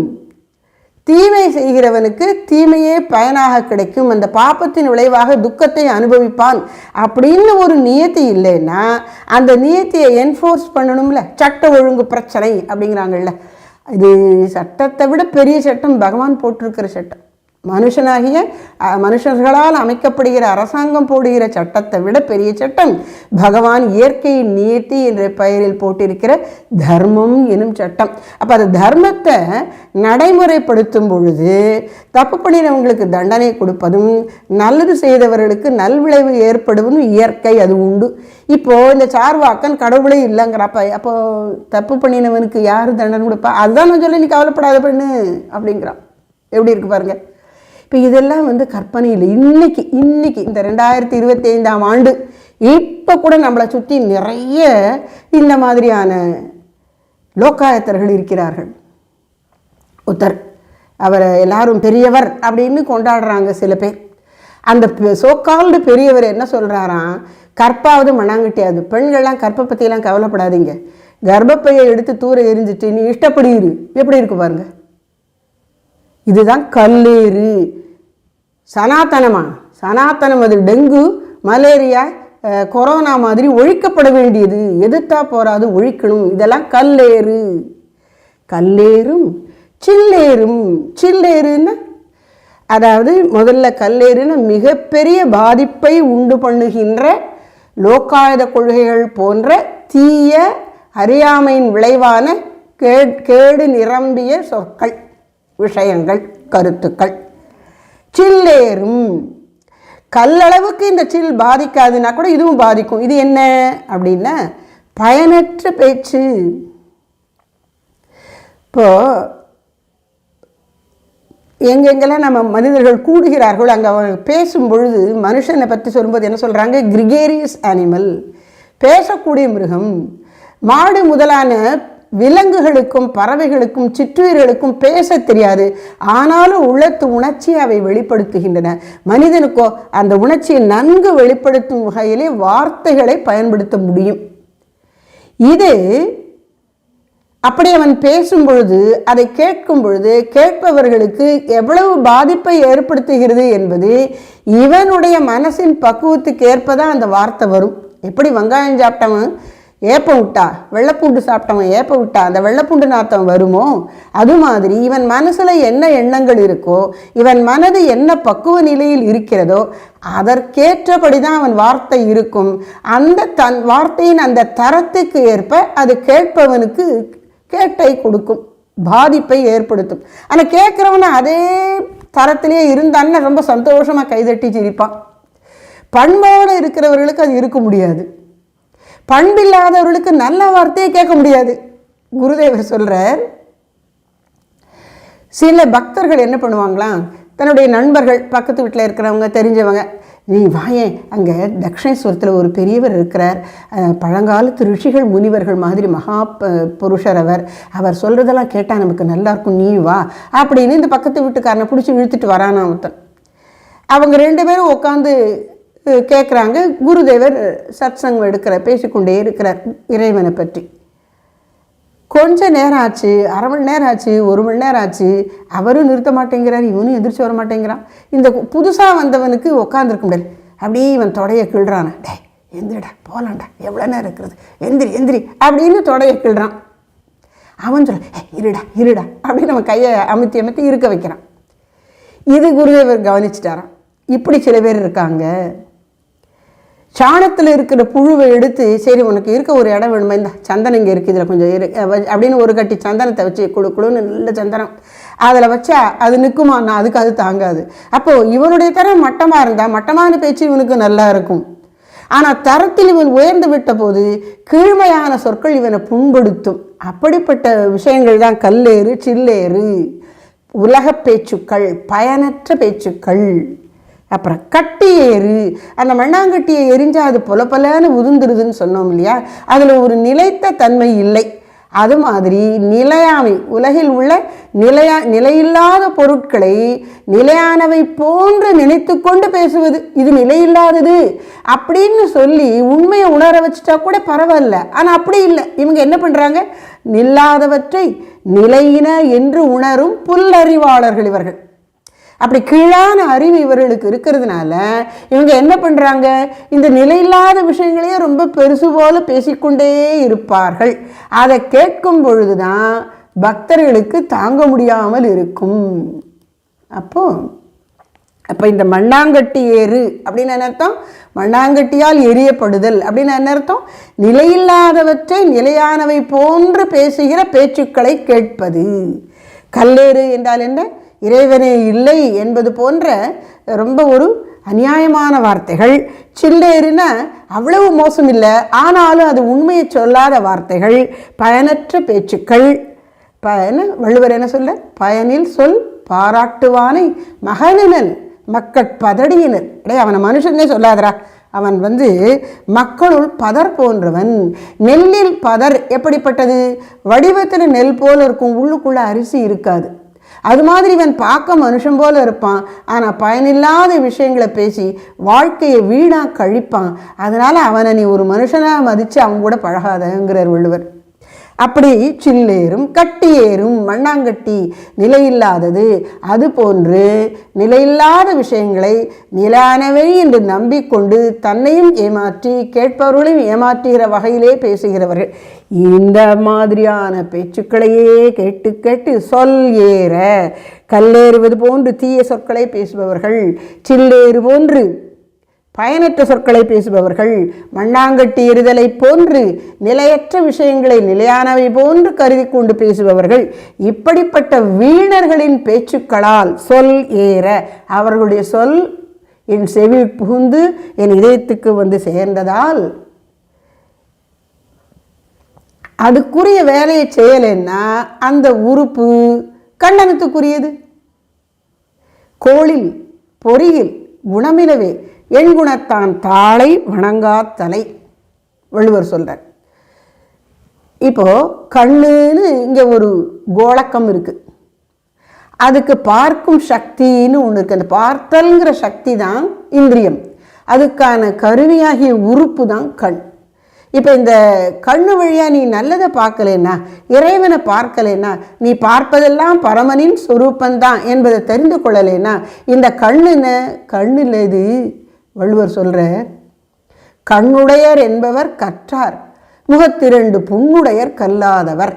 தீமை செய்கிறவனுக்கு தீமையே பயனாக கிடைக்கும், அந்த பாப்பத்தின் விளைவாக துக்கத்தை அனுபவிப்பான் அப்படின்னு ஒரு நியத்தி இல்லைன்னா அந்த நியத்தியை என்ஃபோர்ஸ் பண்ணணும்ல. சட்ட ஒழுங்கு பிரச்சனை அப்படிங்கிறாங்கல்ல, இது சட்டத்தை விட பெரிய சட்டம் பகவான் போட்டிருக்கிற சட்டம். மனுஷனாகிய மனுஷர்களால் அமைக்கப்படுகிற அரசாங்கம் போடுகிற சட்டத்தை விட பெரிய சட்டம் பகவான் இயற்கையின் நியத்தி என்ற பெயரில் போட்டிருக்கிற தர்மம் எனும் சட்டம். அப்போ அந்த தர்மத்தை நடைமுறைப்படுத்தும் பொழுது தப்பு பண்ணினவங்களுக்கு தண்டனை கொடுப்பதும் நல்லது செய்தவர்களுக்கு நல்விளைவு ஏற்படுவதும் இயற்கை, அது உண்டு. இப்போது இந்த சார்வாக்கன் கடவுளே இல்லைங்கிறப்ப அப்போ தப்பு பண்ணினவனுக்கு யார் தண்டனை கொடுப்பா? அதுதான் நான் சொல்லி நீ கவலைப்படாத பண்ணு அப்படிங்கிறான். எப்படி இருக்கு பாருங்க. இப்போ இதெல்லாம் கற்பனை இல்லை. இன்னைக்கு இந்த 2025ஆம் ஆண்டு இப்போ கூட நம்மளை சுற்றி நிறைய இந்த மாதிரியான லோக்காயத்தர்கள் இருக்கிறார்கள். ஒருத்தர் அவரை எல்லாரும் பெரியவர் அப்படின்னு கொண்டாடுறாங்க சில பேர். அந்த சோக்கால்டு பெரியவர் என்ன சொல்கிறாராம்? கற்பாவது மண்ணாங்கட்டியாது, பெண்கள்லாம் கற்பை பற்றியெல்லாம் கவலைப்படாதீங்க, கர்ப்பப்பையை எடுத்து தூர எரிஞ்சிட்டு நீ இஷ்டப்படி இரு. எப்படி இருக்கு பாருங்க. இதுதான் கல்லேறு. சனாத்தனம் அது டெங்கு, மலேரியா, கொரோனா மாதிரி ஒழிக்கப்பட வேண்டியது. எதிர்த்தா போராது, ஒழிக்கணும். இதெல்லாம் கல்லேறு. கல்லேறும் சில்லேறும். சில்லேறுன்னா அதாவது முதல்ல கல்லேறுன்னு மிகப்பெரிய பாதிப்பை உண்டு பண்ணுகின்ற லோக்காயுத கொள்கைகள் போன்ற தீய அறியாமையின் விளைவான கேடு நிரம்பிய சொற்கள், விஷயங்கள், கருத்துக்கள். சில்லேறும். கல்லளவுக்கு இந்த சில் பாதிக்காதுன்னா கூட இதுவும் பாதிக்கும். இது என்ன அப்படின்னா பயனற்ற பேச்சு. இப்போ எங்கெங்கெல்லாம் நம்ம மனிதர்கள் கூடுகிறார்களோ அங்கே அவங்க பேசும் பொழுது மனுஷனை பற்றி சொல்லும்போது என்ன சொல்கிறாங்க? கிரிகேரியஸ் அனிமல், பேசக்கூடிய மிருகம். மாடு முதலான விலங்குகளுக்கும் பறவைகளுக்கும் சிற்றுயிர்களுக்கும் பேச தெரியாது, ஆனாலும் உள்ளத்து உணர்ச்சியை அவை வெளிப்படுத்துகின்றன. மனிதனுக்கோ அந்த உணர்ச்சியை நன்கு வெளிப்படுத்தும் வகையிலே வார்த்தைகளை பயன்படுத்த முடியும். இது அப்படி அவன் பேசும் பொழுது, அதை கேட்கும் பொழுது கேட்பவர்களுக்கு எவ்வளவு பாதிப்பை ஏற்படுத்துகிறது என்பது இவனுடைய மனசின் பக்குவத்துக்கு ஏற்பதான் அந்த வார்த்தை வரும். எப்படி வெங்காயம் சாப்பிட்டவன் ஏப்பம் விட்டா, வெள்ளைப்பூண்டு சாப்பிட்டவன் ஏப்பம் விட்டா அந்த வெள்ளைப்பூண்டு நாத்தம் வருமோ, அது மாதிரி இவன் மனசில் என்ன எண்ணங்கள் இருக்கோ, இவன் மனது என்ன பக்குவ நிலையில் இருக்கிறதோ அதற்கேற்றபடி தான் அவன் வார்த்தை இருக்கும். அந்த வார்த்தையின் அந்த தரத்துக்கு ஏற்ப அது கேட்பவனுக்கு கேட்டை கொடுக்கும், பாதிப்பை ஏற்படுத்தும். ஆனால் கேட்குறவன அதே தரத்திலேயே இருந்தான்னு ரொம்ப சந்தோஷமாக கைதட்டி சிரிப்பான். பண்போடு இருக்கிறவர்களுக்கு அது இருக்க முடியாது. பண்பில்லாதவர்களுக்கு நல்ல வார்த்தையை கேட்க முடியாது. குருதேவர் சொல்கிறார், சில பக்தர்கள் என்ன பண்ணுவாங்களாம், தன்னுடைய நண்பர்கள், பக்கத்து வீட்டில் இருக்கிறவங்க, தெரிஞ்சவங்க, நீ வாயேன், அங்கே தக்ஷணேஸ்வரத்தில் ஒரு பெரியவர் இருக்கிறார், பழங்காலத்து ரிஷிகள் முனிவர்கள் மாதிரி மகா புருஷர் அவர் சொல்கிறதெல்லாம் கேட்டால் நமக்கு நல்லாயிருக்கும், நீ வா அப்படின்னு இந்த பக்கத்து வீட்டுக்காரனை பிடிச்சி இழுத்துட்டு வரானா ஒருத்தன். அவங்க 2 பேரும் உட்காந்து கேட்குறாங்க. குருதேவர் சத்சங்கம் பேசிக்கொண்டே இருக்கிறார் இறைவனை பற்றி. கொஞ்ச நேரம் ஆச்சு, அரை மணி நேரம் ஆச்சு, 1 மணி நேரம் ஆச்சு, அவரும் நிறுத்த மாட்டேங்கிறார், இவனும் எந்திரிச்சு வர மாட்டேங்கிறான். இந்த புதுசாக வந்தவனுக்கு உட்காந்துருக்க முடியல. அப்படியே இவன் தொடையை கிள்றான, டே எந்திரிடா போகலாண்டா, எவ்வளோ நேரம் இருக்கிறது, எந்திரி அப்படின்னு தொடையை கிள்றான். அவன் சொல்ல இருடா அப்படின்னு நம்ம கையை அமுத்தி இருக்க வைக்கிறான். இது குருதேவர் கவனிச்சிட்டாரான். இப்படி சில பேர் இருக்காங்க. சாணத்தில் இருக்கிற புழுவை எடுத்து, சரி உனக்கு இருக்க ஒரு இடம் வேணுமா, இந்த சந்தனம் இங்கே இருக்குது, இதில் கொஞ்சம் அப்படின்னு ஒரு கட்டி சந்தனத்தை வச்சு குழுன்னு நல்ல சந்தனம் அதில் வச்சா அது நிற்குமாண்ணா, அதுக்கு அது தாங்காது. அப்போது இவனுடைய தரம் மட்டமாக இருந்தால் மட்டமான பேச்சு இவனுக்கு நல்லா இருக்கும். ஆனால் தரத்தில் இவன் உயர்ந்து விட்ட போது கீழ்மையான சொற்கள் இவனை புண்படுத்தும். அப்படிப்பட்ட விஷயங்கள் தான் கல்லேறு, சில்லேறு, உலக பேச்சுக்கள், பயனற்ற பேச்சுக்கள். அப்புறம் கட்டி ஏறு. அந்த மண்ணாங்கட்டியை எரிஞ்சால் அது பொலன்னு உதிர்ந்துருதுன்னு சொன்னோம் இல்லையா, அதில் ஒரு நிலைத்த தன்மை இல்லை. அது மாதிரி நிலையாமை, உலகில் உள்ள நிலையில்லாத பொருட்களை நிலையானவை போன்று நினைத்து கொண்டு பேசுவது, இது நிலையில்லாதது அப்படின்னு சொல்லி உண்மையை உணர வச்சுட்டா கூட பரவாயில்ல. ஆனால் அப்படி இல்லை. இவங்க என்ன பண்ணுறாங்க, நில்லாதவற்றை நிலையின என்று உணரும் புல்லறிவாளர்கள் இவர்கள். அப்படி கீழான அறிவு இவர்களுக்கு இருக்கிறதுனால இவங்க என்ன பண்ணுறாங்க, இந்த நிலையில்லாத விஷயங்களையே ரொம்ப பெருசு போல பேசிக்கொண்டே இருப்பார்கள். அதை கேட்கும் பொழுது தான் பக்தர்களுக்கு தாங்க முடியாமல் இருக்கும். அப்போ இந்த மண்ணாங்கட்டி ஏறு அப்படின்னு என்ன அர்த்தம், மண்ணாங்கட்டியால் எரியப்படுதல் அப்படின்னு என்ன அர்த்தம், நிலையில்லாதவற்றை நிலையானவை போன்று பேசுகிற பேச்சுக்களை கேட்பது. கல்லேறு என்றால் என்ன, இறைவனே இல்லை என்பது போன்ற ரொம்ப ஒரு அநியாயமான வார்த்தைகள். சில்லேறுனா அவ்வளவு மோசம் இல்லை, ஆனாலும் அது உண்மையை சொல்லாத வார்த்தைகள், பயனற்ற பேச்சுக்கள். வள்ளுவர் என்ன சொல்ல, பயனில் சொல் பாராட்டுவானை மகனினல் மக்கட்பதடியினர். அவனை மனுஷனே சொல்லாதரா, அவன் மக்களுள் பதர் போன்றவன். நெல்லில் பதர் எப்படிப்பட்டது, வடிவத்தில் நெல் போல இருக்கும், உள்ளுக்குள்ள அரிசி இருக்காது. அது மாதிரி இவன் பார்க்க மனுஷன் போல இருப்பான், ஆனால் பயனில்லாத விஷயங்களை பேசி வாழ்க்கையை வீணாக கழிப்பான். அதனால் அவனை நீ ஒரு மனுஷனாக மதித்து அவங்க கூட பழகாதங்கிறார் வள்ளுவர். அப்படி சில்லேறும் கட்டியேறும் மண்ணாங்கட்டி நிலையில்லாதது. அதுபோன்று நிலையில்லாத விஷயங்களை நிலையானவை என்று நம்பிக்கொண்டு தன்னையும் ஏமாற்றி கேட்பவர்களையும் ஏமாற்றுகிற வகையிலே பேசுகிறவர்கள். இந்த மாதிரியான பேச்சுக்களையே கேட்டு கேட்டு சொல் ஏற கல்லேறுவது போன்று தீய சொற்களை பேசுபவர்கள், சில்லேறு போன்று பயனற்ற சொற்களை பேசுபவர்கள், மண்ணாங்கட்டி எறிதலை போன்று நிலையற்ற விஷயங்களை நிலையானவை போன்று கருதி கொண்டு பேசுபவர்கள், இப்படிப்பட்ட வீணர்களின் பேச்சுக்களால் சொல் ஏற அவர்களுடைய சொல் என் செவி புகுந்து என் இதயத்துக்கு வந்து சேர்ந்ததால் அதுக்குரிய வேலையை செய்யலைன்னா அந்த உறுப்பு கண்டனத்துக்குரியது. கோளில் பொறியில் குணமிலவே என் குணத்தான் தாளை வணங்கா தலை வள்ளுவர் சொல்றார். இப்போ கண்ணுன்னு இங்கே ஒரு கோலக்கம் இருக்கு, அதுக்கு பார்க்கும் சக்தின்னு ஒன்று இருக்கு. அந்த பார்த்தல்ங்கிற சக்தி தான் இந்திரியம், அதுக்கான கருவியாகிய உறுப்பு தான் கண். இப்போ இந்த கண்ணு வழியாக நீ நல்லதை பார்க்கலன்னா, இறைவனை பார்க்கலைன்னா, நீ பார்ப்பதெல்லாம் பரமனின் சொரூப்பந்தான் என்பதை தெரிந்து கொள்ளலைன்னா இந்த கண்ணுன்னு கண்ணில் இது வள்ளுவர் சொல்ற கண்ணுடையர் என்பவர் கற்றார் முகத்திரண்டு புண்ணுடையர் கல்லாதவர்.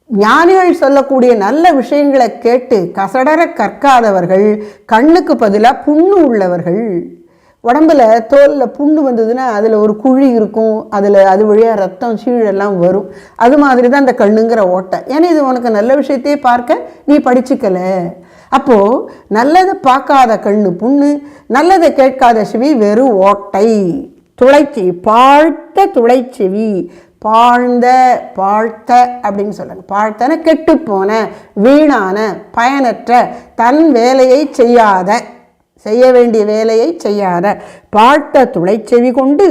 ஞானிகள் சொல்லக்கூடிய நல்ல விஷயங்களை கேட்டு கசடர கற்காதவர்கள் கண்ணுக்கு பதிலாக புண்ணு உள்ளவர்கள். உடம்புல தோலில் புண்ணு வந்ததுன்னா அதில் ஒரு குழி இருக்கும், அது வழியாக ரத்தம் சீழெல்லாம் வரும். அது மாதிரி தான் அந்த கண்ணுங்கிற ஓட்டை. ஏன்னா இது உனக்கு நல்ல விஷயத்தையே பார்க்க நீ படிச்சுக்கல. அப்போது நல்லதை பார்க்காத கண்ணு புண்ணு, நல்லதை கேட்காத செவி வெறும் ஓட்டை, துளைச்சி பாழ்த்த துளைச்செவி. பாழ்த்த அப்படின்னு சொல்லுங்க. பாழ்த்தன கெட்டுப்போன, வீணான, பயனற்ற, தன் வேலையை செய்யாத, செய்ய வேண்டிய வேலையை செய்யாத பாழ்த்த துளைச்செவி கொண்டு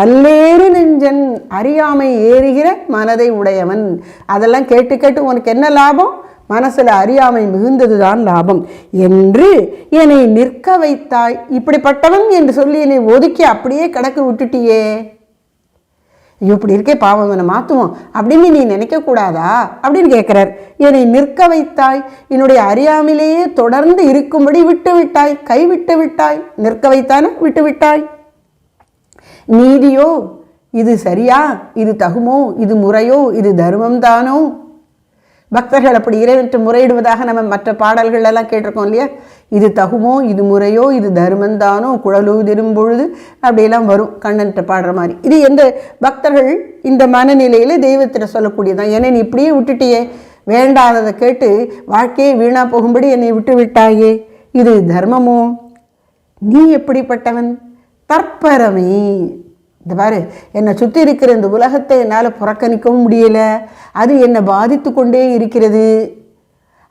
அல்லேறு நெஞ்சன் அறியாமை ஏறுகிற மனதை உடையவன். அதெல்லாம் கேட்டு கேட்டு உனக்கு என்ன லாபம்? மனசில் அறியாமை மிகுந்தது தான் லாபம் என்று என்னை நிற்க வைத்தாய். இப்படிப்பட்டவன் என்று சொல்லி என்னை ஒதுக்கி அப்படியே கிடக்க விட்டுட்டியே. இப்படி இருக்கே பாவம், என்னை மாற்றுவோம் அப்படின்னு நீ நினைக்கக்கூடாதா அப்படின்னு கேட்குறார். என்னை நிற்க வைத்தாய், என்னுடைய அறியாமையிலேயே தொடர்ந்து இருக்கும்படி விட்டு விட்டாய், கைவிட்டு விட்டாய். நிற்க வைத்தான விட்டு விட்டாய். நீதியோ, இது சரியா, இது தகுமோ, இது முறையோ, இது தர்மம்தானோ? பக்தர்கள் அப்படி இறைவற்று முறையிடுவதாக நம்ம மற்ற பாடல்கள் எல்லாம் கேட்டிருக்கோம் இல்லையா? இது தகுமோ, இது முறையோ, இது தர்மந்தானோ, குழலூதிரும் பொழுது அப்படியெல்லாம் வரும் கண்ணன்ட்ட பாடுற மாதிரி. இது எந்த பக்தர்கள் இந்த மனநிலையில் தெய்வத்திட்ட சொல்லக்கூடியதான். என்னை நீ இப்படியே விட்டுட்டியே, வேண்டாததை கேட்டு வாழ்க்கையை வீணாக போகும்படி என்னை விட்டு விட்டாயே, இது தர்மமோ? நீ எப்படிப்பட்டவன்? தற்பரமே. இந்த பாரு, என்னை சுற்றி இருக்கிற இந்த உலகத்தை என்னால் புறக்கணிக்கவும் முடியலை, அது என்னை பாதித்து கொண்டே இருக்கிறது,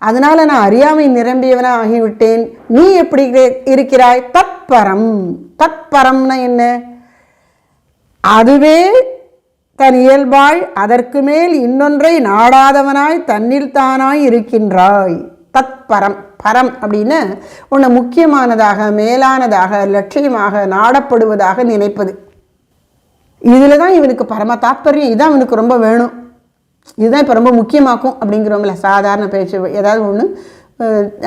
அதனால் நான் அறியாமை நிரம்பியவனாக ஆகிவிட்டேன். நீ எப்படி இருக்கிறாய்? தற்பரம். தற்பரம்னா என்ன? அதுவே தன் இயல்பாய் அதற்கு மேல் இன்னொன்றை நாடாதவனாய் தன்னில் தானாய் இருக்கின்றாய். தற்பரம். பரம் அப்படின்னா உன்னை முக்கியமானதாக, மேலானதாக, லட்சியமாக, நாடப்படுவதாக நினைப்பது. இதில் தான் இவனுக்கு பரம தாற்பயம். இதுதான் இவனுக்கு ரொம்ப வேணும், இதுதான் இப்போ ரொம்ப முக்கியமாக்கும் அப்படிங்கிறோம்ல. சாதாரண பேச்சு ஏதாவது ஒன்று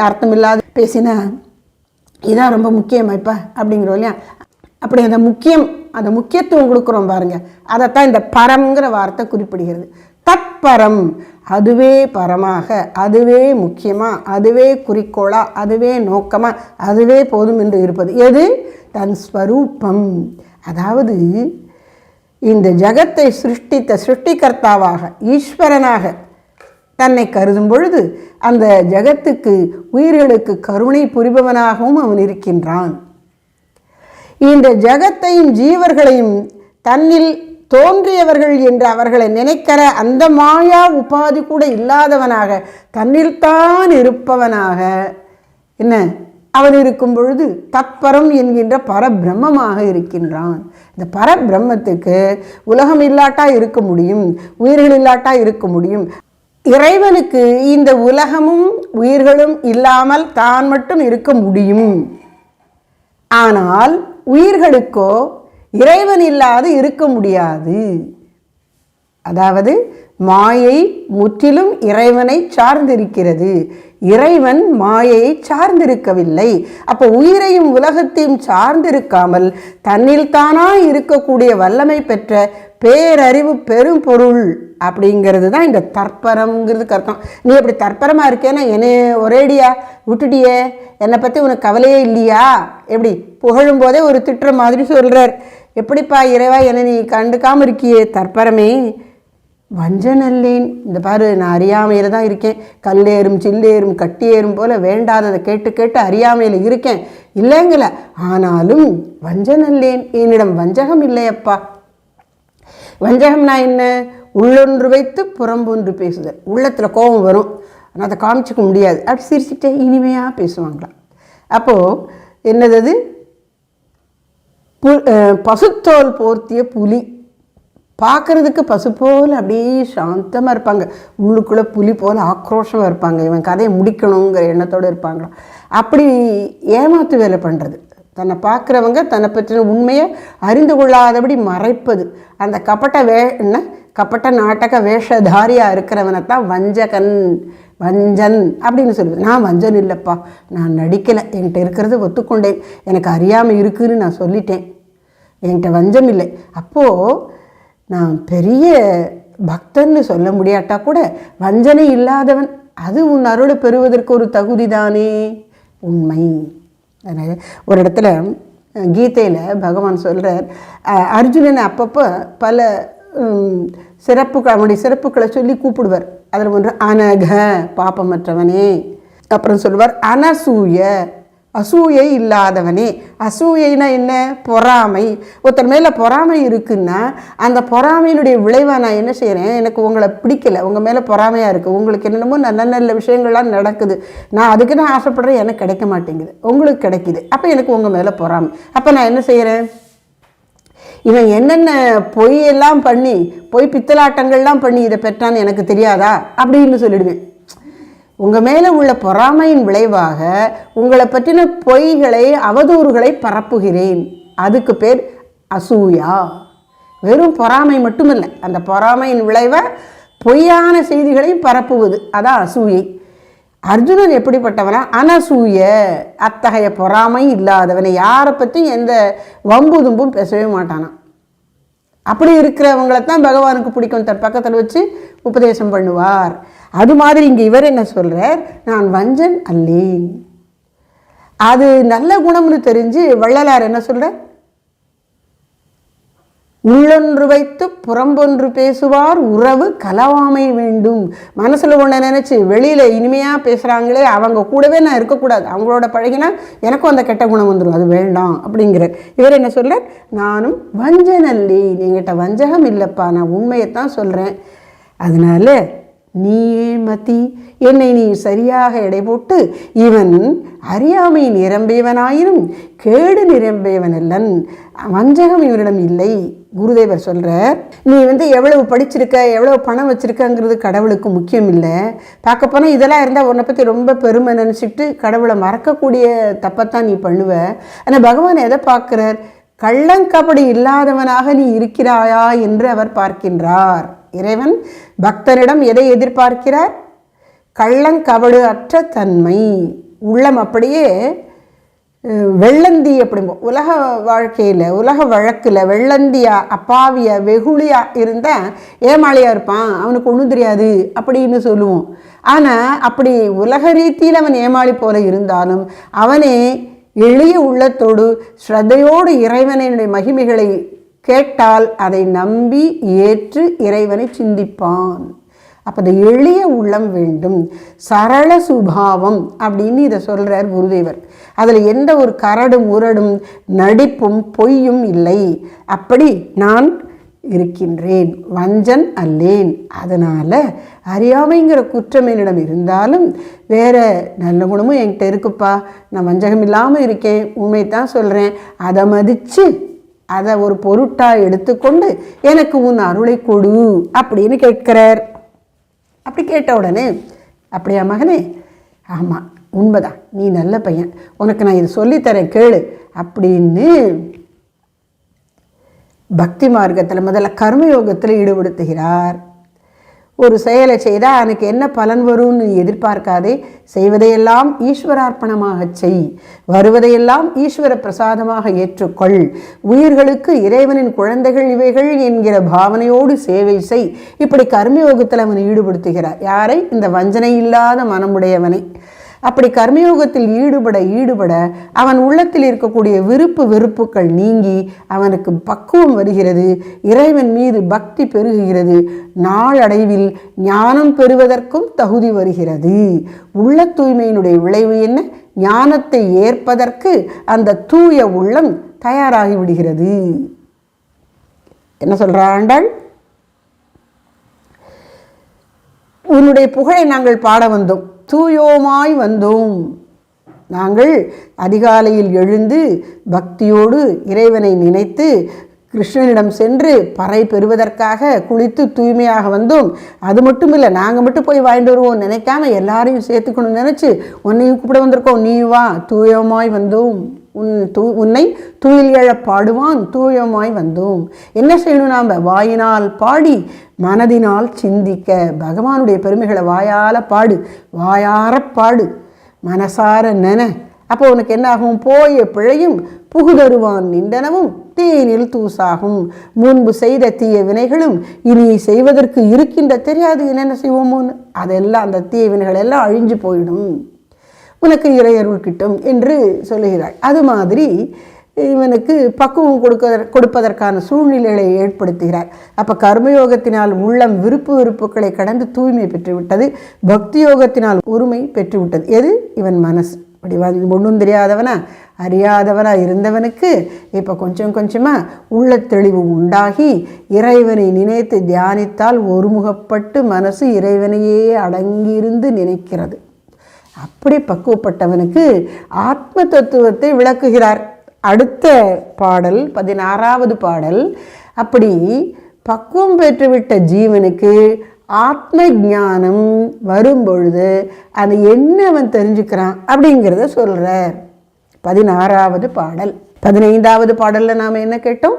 அர்த்தமில்லாத பேசினா இதுதான் ரொம்ப முக்கியமாய்ப்பா அப்படிங்கிறோம் இல்லையா? அப்படி அந்த முக்கியத்துவம் கொடுக்குறோம் பாருங்க, அதைத்தான் இந்த பரம்ங்கிற வார்த்தை குறிப்பிடுகிறது. தற்பரம், அதுவே பரமாக, அதுவே முக்கியமாக, அதுவே குறிக்கோளாக, அதுவே நோக்கமாக, அதுவே போதும் என்று இருப்பது. எது? தன் ஸ்வரூபம். அதாவது இந்த ஜகத்தை சிருஷ்டித்த சிருஷ்டிகர்த்தாவாக, ஈஸ்வரனாக தன்னை கருதும் பொழுது அந்த ஜகத்துக்கு, உயிர்களுக்கு கருணை புரிபவனாகவும் அவன் இருக்கின்றான். இந்த ஜகத்தையும் ஜீவர்களையும் தன்னில் தோன்றியவர்கள் என்று அவர்களை நினைக்கிற அந்த மாயா உபாதி கூட இல்லாதவனாக, தன்னில்தான் இருப்பவனாக என்ன அவன் இருக்கும் பொழுது தத்பரம் என்கின்ற பரபிரம்மமாக இருக்கின்றான். இந்த பரபிரம்மத்துக்கு உலகம் இல்லாட்டா இருக்க முடியும், உயிர்கள் இல்லாட்டா இருக்க முடியும். இறைவனுக்கு இந்த உலகமும் உயிர்களும் இல்லாமல் தான் மட்டும் இருக்க முடியும். ஆனால் உயிர்களுக்கோ இறைவன் இல்லாது இருக்க முடியாது. அதாவது மாயை முற்றிலும் இறைவனை சார்ந்திருக்கிறது. இறைவன் மாயையை சார்ந்திருக்கவில்லை. அப்போ உயிரையும் உலகத்தையும் சார்ந்திருக்காமல் தன்னில் தானா இருக்கக்கூடிய வல்லமை பெற்ற பேரறிவு பெரும் பொருள் அப்படிங்கிறது தான் இந்த தற்பரம்ங்கிறதுக்கு அர்த்தம். நீ அப்படி தற்பரமாக இருக்கேன்னா என்னை ஒரேடியா விட்டுட்டியே, என்னை பற்றி உனக்கு கவலையே இல்லையா? எப்படி புகழும் போதே ஒரு திட்டுற மாதிரி சொல்கிறார். எப்படிப்பா இறைவா என்னை நீ கண்டுக்காமல் இருக்கியே தற்பரமே, வஞ்சனல்லேன். இந்த பாரு, நான் அறியாமையில் தான் இருக்கேன். கல்லேறும் சில்லேறும் கட்டியேறும் போல் வேண்டாததை கேட்டு கேட்டு அறியாமையில் இருக்கேன் இல்லைங்கள. ஆனாலும் வஞ்சனல்லேன், என்னிடம் வஞ்சகம் இல்லையப்பா. வஞ்சகம்னா என்ன? உள்ளொன்று வைத்து புறம்பொன்று பேசுதல். உள்ளத்தில் கோபம் வரும், ஆனால் அதை காமிச்சிக்க முடியாது. அப்படி சிரிச்சுட்டே இனிமையாக பேசுவாங்களாம். அப்போது என்னது? பசுத்தோல் போர்த்திய புலி. பார்க்குறதுக்கு பசு போல் அப்படியே சாந்தமாக இருப்பாங்க, உள்ளுக்குள்ளே புலி போல் ஆக்ரோஷமாக இருப்பாங்க. இவன் கதையை முடிக்கணுங்கிற எண்ணத்தோடு இருப்பாங்களாம். அப்படி ஏமாத்து வேலை பண்ணுறது, தன்னை பார்க்குறவங்க தன்னை பற்றின உண்மையை அறிந்து கொள்ளாதபடி மறைப்பது, அந்த கப்பட்ட நாட்டக வேஷதாரியாக இருக்கிறவனை தான் வஞ்சகன், வஞ்சன் அப்படின்னு சொல்லுது. நான் வஞ்சன் இல்லைப்பா, நான் நடிக்கலை, என்கிட்ட இருக்கிறது ஒத்துக்கொண்டேன், எனக்கு அறியாமல் இருக்குதுன்னு நான் சொல்லிட்டேன், என்கிட்ட வஞ்சம் இல்லை. அப்போது நான் பெரிய பக்தன்னு சொல்ல முடியாட்டா கூட வஞ்சனை இல்லாதவன், அது உன் அருளை பெறுவதற்கு ஒரு தகுதி தானே, உண்மை. அதனால் ஒரு இடத்துல கீதையில் பகவான் சொல்கிறார், அர்ஜுனனை அப்பப்போ பல அவனுடைய சிறப்புகளை சொல்லி கூப்பிடுவார். அதில் ஒன்று அனக, பாப்பமற்றவனே. அப்புறம் சொல்லுவார் அனசூய, அசூயை இல்லாதவனே. அசூயைனா என்ன? பொறாமை. ஒருத்தர் மேலே பொறாமை இருக்குன்னா அந்த பொறாமையினுடைய விளைவாக நான் என்ன செய்கிறேன், எனக்கு உங்களை பிடிக்கலை, உங்கள் மேலே பொறாமையாக இருக்குது, உங்களுக்கு என்னென்னமோ நல்ல நல்ல விஷயங்கள்லாம் நடக்குது, நான் அதுக்கு தான் ஆசைப்படுறேன், எனக்கு கிடைக்க மாட்டேங்குது, உங்களுக்கு கிடைக்கிது, அப்போ எனக்கு உங்கள் மேலே பொறாமை. அப்போ நான் என்ன செய்கிறேன், இவன் என்னென்ன பொய்யெல்லாம் பண்ணி பொய் பித்தலாட்டங்கள்லாம் பண்ணி இதை பெற்றான்னு எனக்கு தெரியாதா அப்படின்னு சொல்லிடுவேன். உங்கள் மேலே உள்ள பொறாமையின் விளைவாக உங்களை பற்றின பொய்களை அவதூறுகளை பரப்புகிறேன், அதுக்கு பேர் அசூயா. வெறும் பொறாமை மட்டுமில்லை, அந்த பொறாமையின் விளைவை பொய்யான செய்திகளையும் பரப்புவது, அதான் அசூயை. அர்ஜுனன் எப்படிப்பட்டவனா? அனசூய, அத்தகைய பொறாமை இல்லாதவனை, யாரை பற்றியும் எந்த வம்பு தும்பும் பேசவே மாட்டானா. அப்படி இருக்கிறவங்களைத்தான் பகவானுக்கு பிடிக்கும், தன் பக்கத்தில் வச்சு உபதேசம் பண்ணுவார். அது மாதிரி இங்கே இவர் என்ன சொல்கிறார், நான் வஞ்சன் அல்லேன். அது நல்ல குணம்னு தெரிஞ்சு வள்ளலார் என்ன சொல்கிறார், உள்ளொன்று வைத்து புறம்பொன்று பேசுவார் உறவு கலவாமை வேண்டும். மனசில் ஒன்று நினச்சி வெளியில் இனிமையாக பேசுகிறாங்களே அவங்க கூடவே நான் இருக்கக்கூடாது, அவங்களோட பழகினா எனக்கும் அந்த கெட்ட குணம் வந்துடும், அது வேண்டாம் அப்படிங்கிறார். இவர் என்ன சொல்கிறார், நானும் வஞ்சனல்லி, என்கிட்ட வஞ்சகம் இல்லைப்பா, நான் உண்மையைத்தான் சொல்கிறேன். அதனால நீயே மதி, என்னை நீ சரியாக எடை போட்டு, இவன் அறியாமை நிரம்பியவனாயினும் கேடு நிரம்பியவன் அல்லன், வஞ்சகம் இவனிடம் இல்லை. குருதேவர் சொல்கிறார், நீ எவ்வளவு படிச்சிருக்க, எவ்வளவு பணம் வச்சுருக்கங்கிறது கடவுளுக்கு முக்கியம் இல்லை. பார்க்க போனால் இதெல்லாம் இருந்தால் உன்னை பற்றி ரொம்ப பெருமை நினச்சிட்டு கடவுளை மறக்கக்கூடிய தப்பத்தான் நீ பண்ணுவ. ஆனால் பகவான் எதை பார்க்குறார், கள்ளங்கபடி இல்லாதவனாக நீ இருக்கிறாயா என்று அவர் பார்க்கின்றார். இறைவன் பக்தரிடம் எதை எதிர்பார்க்கிறார், கள்ளங்கபடு அற்ற தன்மை. உள்ளம் அப்படியே வெள்ளந்தி அப்படிம்போம், உலக வாழ்க்கையில் உலக வழக்கில் வெள்ளந்தியா அப்பாவியா வெகுளியா இருந்தால் ஏமாளியாக இருப்பான், அவனுக்கு ஒன்றும் தெரியாது அப்படின்னு சொல்லுவோம். ஆனால் அப்படி உலக ரீதியில் அவன் ஏமாளி போல இருந்தாலும் அவனே எளிய உள்ளத்தோடு ஸ்ரத்தையோடு இறைவனுடைய மகிமைகளை கேட்டால் அதை நம்பி ஏற்று இறைவனை சிந்திப்பான். அப்போ அந்த எளிய உள்ளம் வேண்டும், சரள சுபாவம் அப்படின்னு இதை சொல்கிறார் குருதேவர். அதில் எந்த ஒரு கரடும் உரடும் நடிப்பும் பொய்யும் இல்லை. அப்படி நான் இருக்கின்றேன், வஞ்சன் அல்லேன். அதனால் அறியாமைங்கிற குற்றம் என்னிடம் இருந்தாலும் வேறு நல்ல குணமும் என்கிட்ட இருக்குப்பா, நான் வஞ்சகம் இல்லாமல் இருக்கேன், உண்மைத்தான் சொல்கிறேன், அதை மதித்து அதை ஒரு பொருட்டாக எடுத்துக்கொண்டு எனக்கு உன் அருளை கொடு அப்படின்னு கேட்கிறார். அப்படி கேட்ட உடனே, அப்படியா மகனே, ஆமாம் உண்மைதான், நீ நல்ல பையன், உனக்கு நான் இது சொல்லித்தரேன் கேளு அப்படின்னு பக்தி மார்க்கத்தில் முதல்ல கர்மயோகத்தில் ஈடுபடுத்துகிறார். ஒரு செயலை செய்தால் எனக்கு என்ன பலன் வரும்னு எதிர்பார்க்காதே, செய்வதையெல்லாம் ஈஸ்வரார்ப்பணமாக செய், வருவதையெல்லாம் ஈஸ்வர பிரசாதமாக ஏற்றுக்கொள், உயிர்களுக்கு இறைவனின் குழந்தைகள் இவைகள் என்கிற பாவனையோடு சேவை செய். இப்படி கர்மயோகத்தில் அவன் ஈடுபடுத்துகிறார். யாரை? இந்த வஞ்சனை இல்லாத மனமுடையவனை. அப்படி கர்மயோகத்தில் ஈடுபட அவன் உள்ளத்தில் இருக்கக்கூடிய விருப்பு வெறுப்புகள் நீங்கி அவனுக்கு பக்குவம் வருகிறது, இறைவன் மீது பக்தி பெருகுகிறது, நாளடைவில் ஞானம் பெறுவதற்கும் தகுதி வருகிறது. உள்ள தூய்மையினுடைய விளைவு என்ன? ஞானத்தை ஏற்பதற்கு அந்த தூய உள்ளம் தயாராகி விடுகிறது. என்ன சொல்றா ஆண்டாள்? உன்னுடைய புகழை நாங்கள் பாட வந்தோம், தூயோமாய் வந்தோம். நாங்கள் அதிகாலையில் எழுந்து பக்தியோடு இறைவனை நினைத்து கிருஷ்ணனிடம் சென்று பறை பெறுவதற்காக குளித்து தூய்மையாக வந்தோம். அது மட்டும் இல்லை, நாங்கள் மட்டும் போய் வாங்கிட்டு வருவோம் நினைக்காம எல்லாரையும் சேர்த்துக்கணும்னு நினச்சி உன்னையும் கூப்பிட வந்திருக்கோம். நீ வா, தூயமாய் வந்தோம். உன்னை தூயில் எழ பாடுவான், தூயமாய் வந்தோம். என்ன செய்யணும்? நாம் வாயினால் பாடி மனதினால் சிந்திக்க. பகவானுடைய பெருமைகளை வாயால் பாடு, வாயார பாடு, மனசார நென. அப்போ உனக்கு என்ன ஆகும்? போய பிழையும் புகுதருவான் நின்றனவும் தேனில் தூசாகும். முன்பு செய்த தீய வினைகளும் இனி செய்வதற்கு இருக்கின்ற தெரியாது என்னென்ன செய்வோமோன்னு, அதெல்லாம் அந்த தீய வினைகள் எல்லாம் அழிஞ்சு போயிடும், உனக்கு இறையருள் கிட்டும் என்று சொல்லுகிறாள். அது மாதிரி இவனுக்கு பக்குவம் கொடுப்பதற்கான சூழ்நிலைகளை ஏற்படுத்துகிறார். அப்போ கர்மயோகத்தினால் உள்ளம் விருப்பு வெறுப்புகளை கடந்து தூய்மை பெற்றுவிட்டது, பக்தி யோகத்தினால் ஒருமை பெற்றுவிட்டது. எது? இவன் மனசு. அப்படி ஒன்றும் தெரியாதவனா அறியாதவனா இருந்தவனுக்கு இப்போ கொஞ்சம் கொஞ்சமாக உள்ள தெளிவு உண்டாகி இறைவனை நினைத்து தியானித்தால் ஒருமுகப்பட்டு மனசு இறைவனையே அடங்கியிருந்து நினைக்கிறது. அப்படி பக்குவப்பட்டவனுக்கு ஆத்ம தத்துவத்தை விளக்குகிறார். அடுத்த பாடல் 16வது பாடல். அப்படி பக்குவம் பெற்றுவிட்ட ஜீவனுக்கு ஆத்ம ஞானம் வரும்பொழுது அது என்ன அவன் தெரிஞ்சுக்கிறான் அப்படிங்கிறத சொல்கிறார். 16வது பாடல். 15வது பாடலில் நாம் என்ன கேட்டோம்?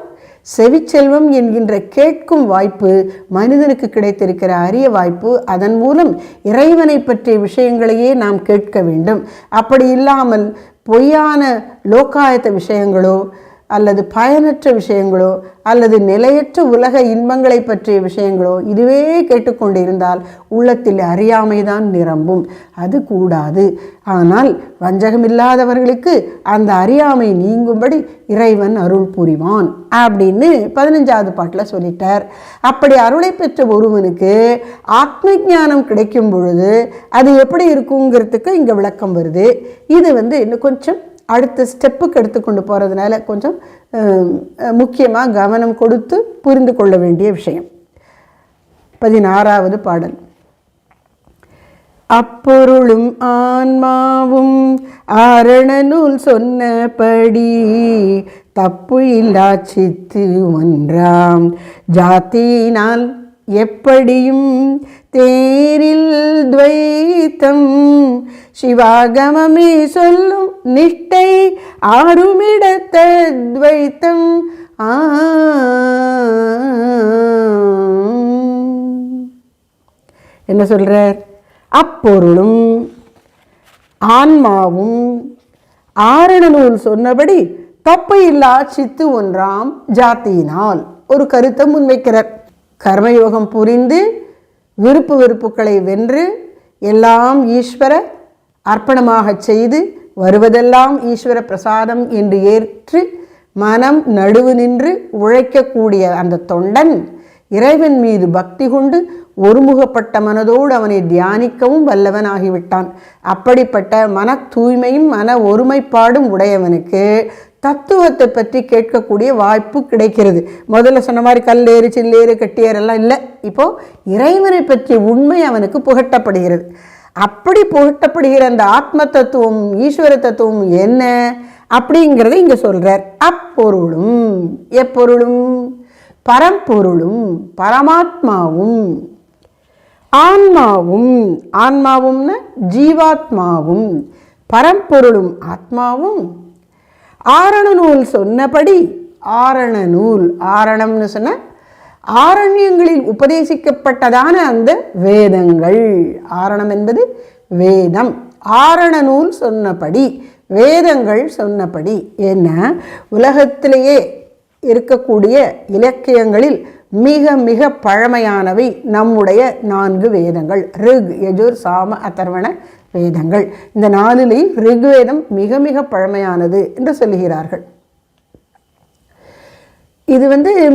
செவிச்செல்வம் என்கின்ற கேட்கும் வாய்ப்பு மனிதனுக்கு கிடைத்திருக்கிற அரிய வாய்ப்பு. அதன் மூலம் இறைவனை பற்றிய விஷயங்களையே நாம் கேட்க வேண்டும். அப்படி இல்லாமல் பொய்யான லோகாயத்த விஷயங்களோ அல்லது பயனற்ற விஷயங்களோ அல்லது நிலையற்ற உலக இன்பங்களை பற்றிய விஷயங்களோ இதுவே கேட்டுக்கொண்டிருந்தால் உள்ளத்தில் அறியாமைதான் நிரம்பும். அது கூடாது. ஆனால் வஞ்சகமில்லாதவர்களுக்கு அந்த அறியாமை நீங்கும்படி இறைவன் அருள் புரிவான் அப்படின்னு 15வது பாட்டில் சொல்லிட்டார். அப்படி அருளை பெற்ற ஒருவனுக்கு ஆத்ம ஞானம் கிடைக்கும் பொழுது அது எப்படி இருக்குங்கிறதுக்கு இங்கே விளக்கம் வருது. இது இன்னும் கொஞ்சம் அடுத்த ஸ்டெப்புக்கு எடுத்துக்கொண்டு போகிறதுனால கொஞ்சம் முக்கியமாக கவனம் கொடுத்து புரிந்து கொள்ள வேண்டிய விஷயம். 16வது பாடல். அப்பொருளும் ஆன்மாவும் ஆரண நூல் சொன்னபடி தப்பு இல்லா சித்து ஒன்றாம் ஜாத்தியினால் எப்படியும் தேரில் துவைத்தம் சிவாகமமே சொல்லும் நிஷ்டை ஆறுமிடத்த துவைத்தம். என்ன சொல்றார்? அப்பொருளும் ஆன்மாவும் ஆரண நூல் சொன்னபடி தப்பு இல்லா சித்து ஒன்றாம் ஜாத்தியினால் ஒரு கருத்தை முன்வைக்கிறார். கர்மயோகம் புரிந்து விருப்பு வெறுப்புகளை வென்று எல்லாம் ஈஸ்வர அர்ப்பணமாக செய்து வருவதெல்லாம் ஈஸ்வர பிரசாதம் என்று ஏற்று மனம் நடுவு நின்று உழைக்கக்கூடிய அந்த தொண்டன் இறைவன் மீது பக்தி கொண்டு ஒருமுகப்பட்ட மனதோடு அவனை தியானிக்கவும் வல்லவனாகிவிட்டான். அப்படிப்பட்ட மன தூய்மையும் மன ஒருமைப்பாடும் உடையவனுக்கு தத்துவத்தை பற்றி கேட்கக்கூடிய வாய்ப்பு கிடைக்கிறது. முதல்ல சொன்ன மாதிரி கல்லேறு சில்லேறு கட்டியர் எல்லாம் இல்லை. இப்போது இறைவனை பற்றிய உண்மை அவனுக்கு புகட்டப்படுகிறது. அப்படி புகட்டப்படுகிற அந்த ஆத்ம தத்துவம் ஈஸ்வர தத்துவம் என்ன அப்படிங்கிறத இங்கே சொல்கிறார். அப்பொருளும் எப்பொருளும் பரம்பொருளும் பரமாத்மாவும் ஆன்மாவும் ஆன்மாவும்னா ஜீவாத்மாவும் பரம்பொருளும் ஆத்மாவும் ஆரண நூல் சொன்னபடி ஆரண நூல் ஆரணம்னு சொன்ன ஆரண்யங்களில் உபதேசிக்கப்பட்டதான அந்த வேதங்கள். ஆரணம் என்பது வேதம். ஆரண நூல் சொன்னபடி, வேதங்கள் சொன்னபடி. ஏன்னா உலகத்திலேயே இருக்கக்கூடிய இலக்கியங்களில் மிக மிக பழமையானவை நம்முடைய 4 வேதங்கள். ரிக், யஜுர், சாம, அதர்வண வேதங்கள். இந்த 4லையும் ரிக்வேதம் மிக மிக பழமையானது என்று சொல்லுகிறார்கள். இது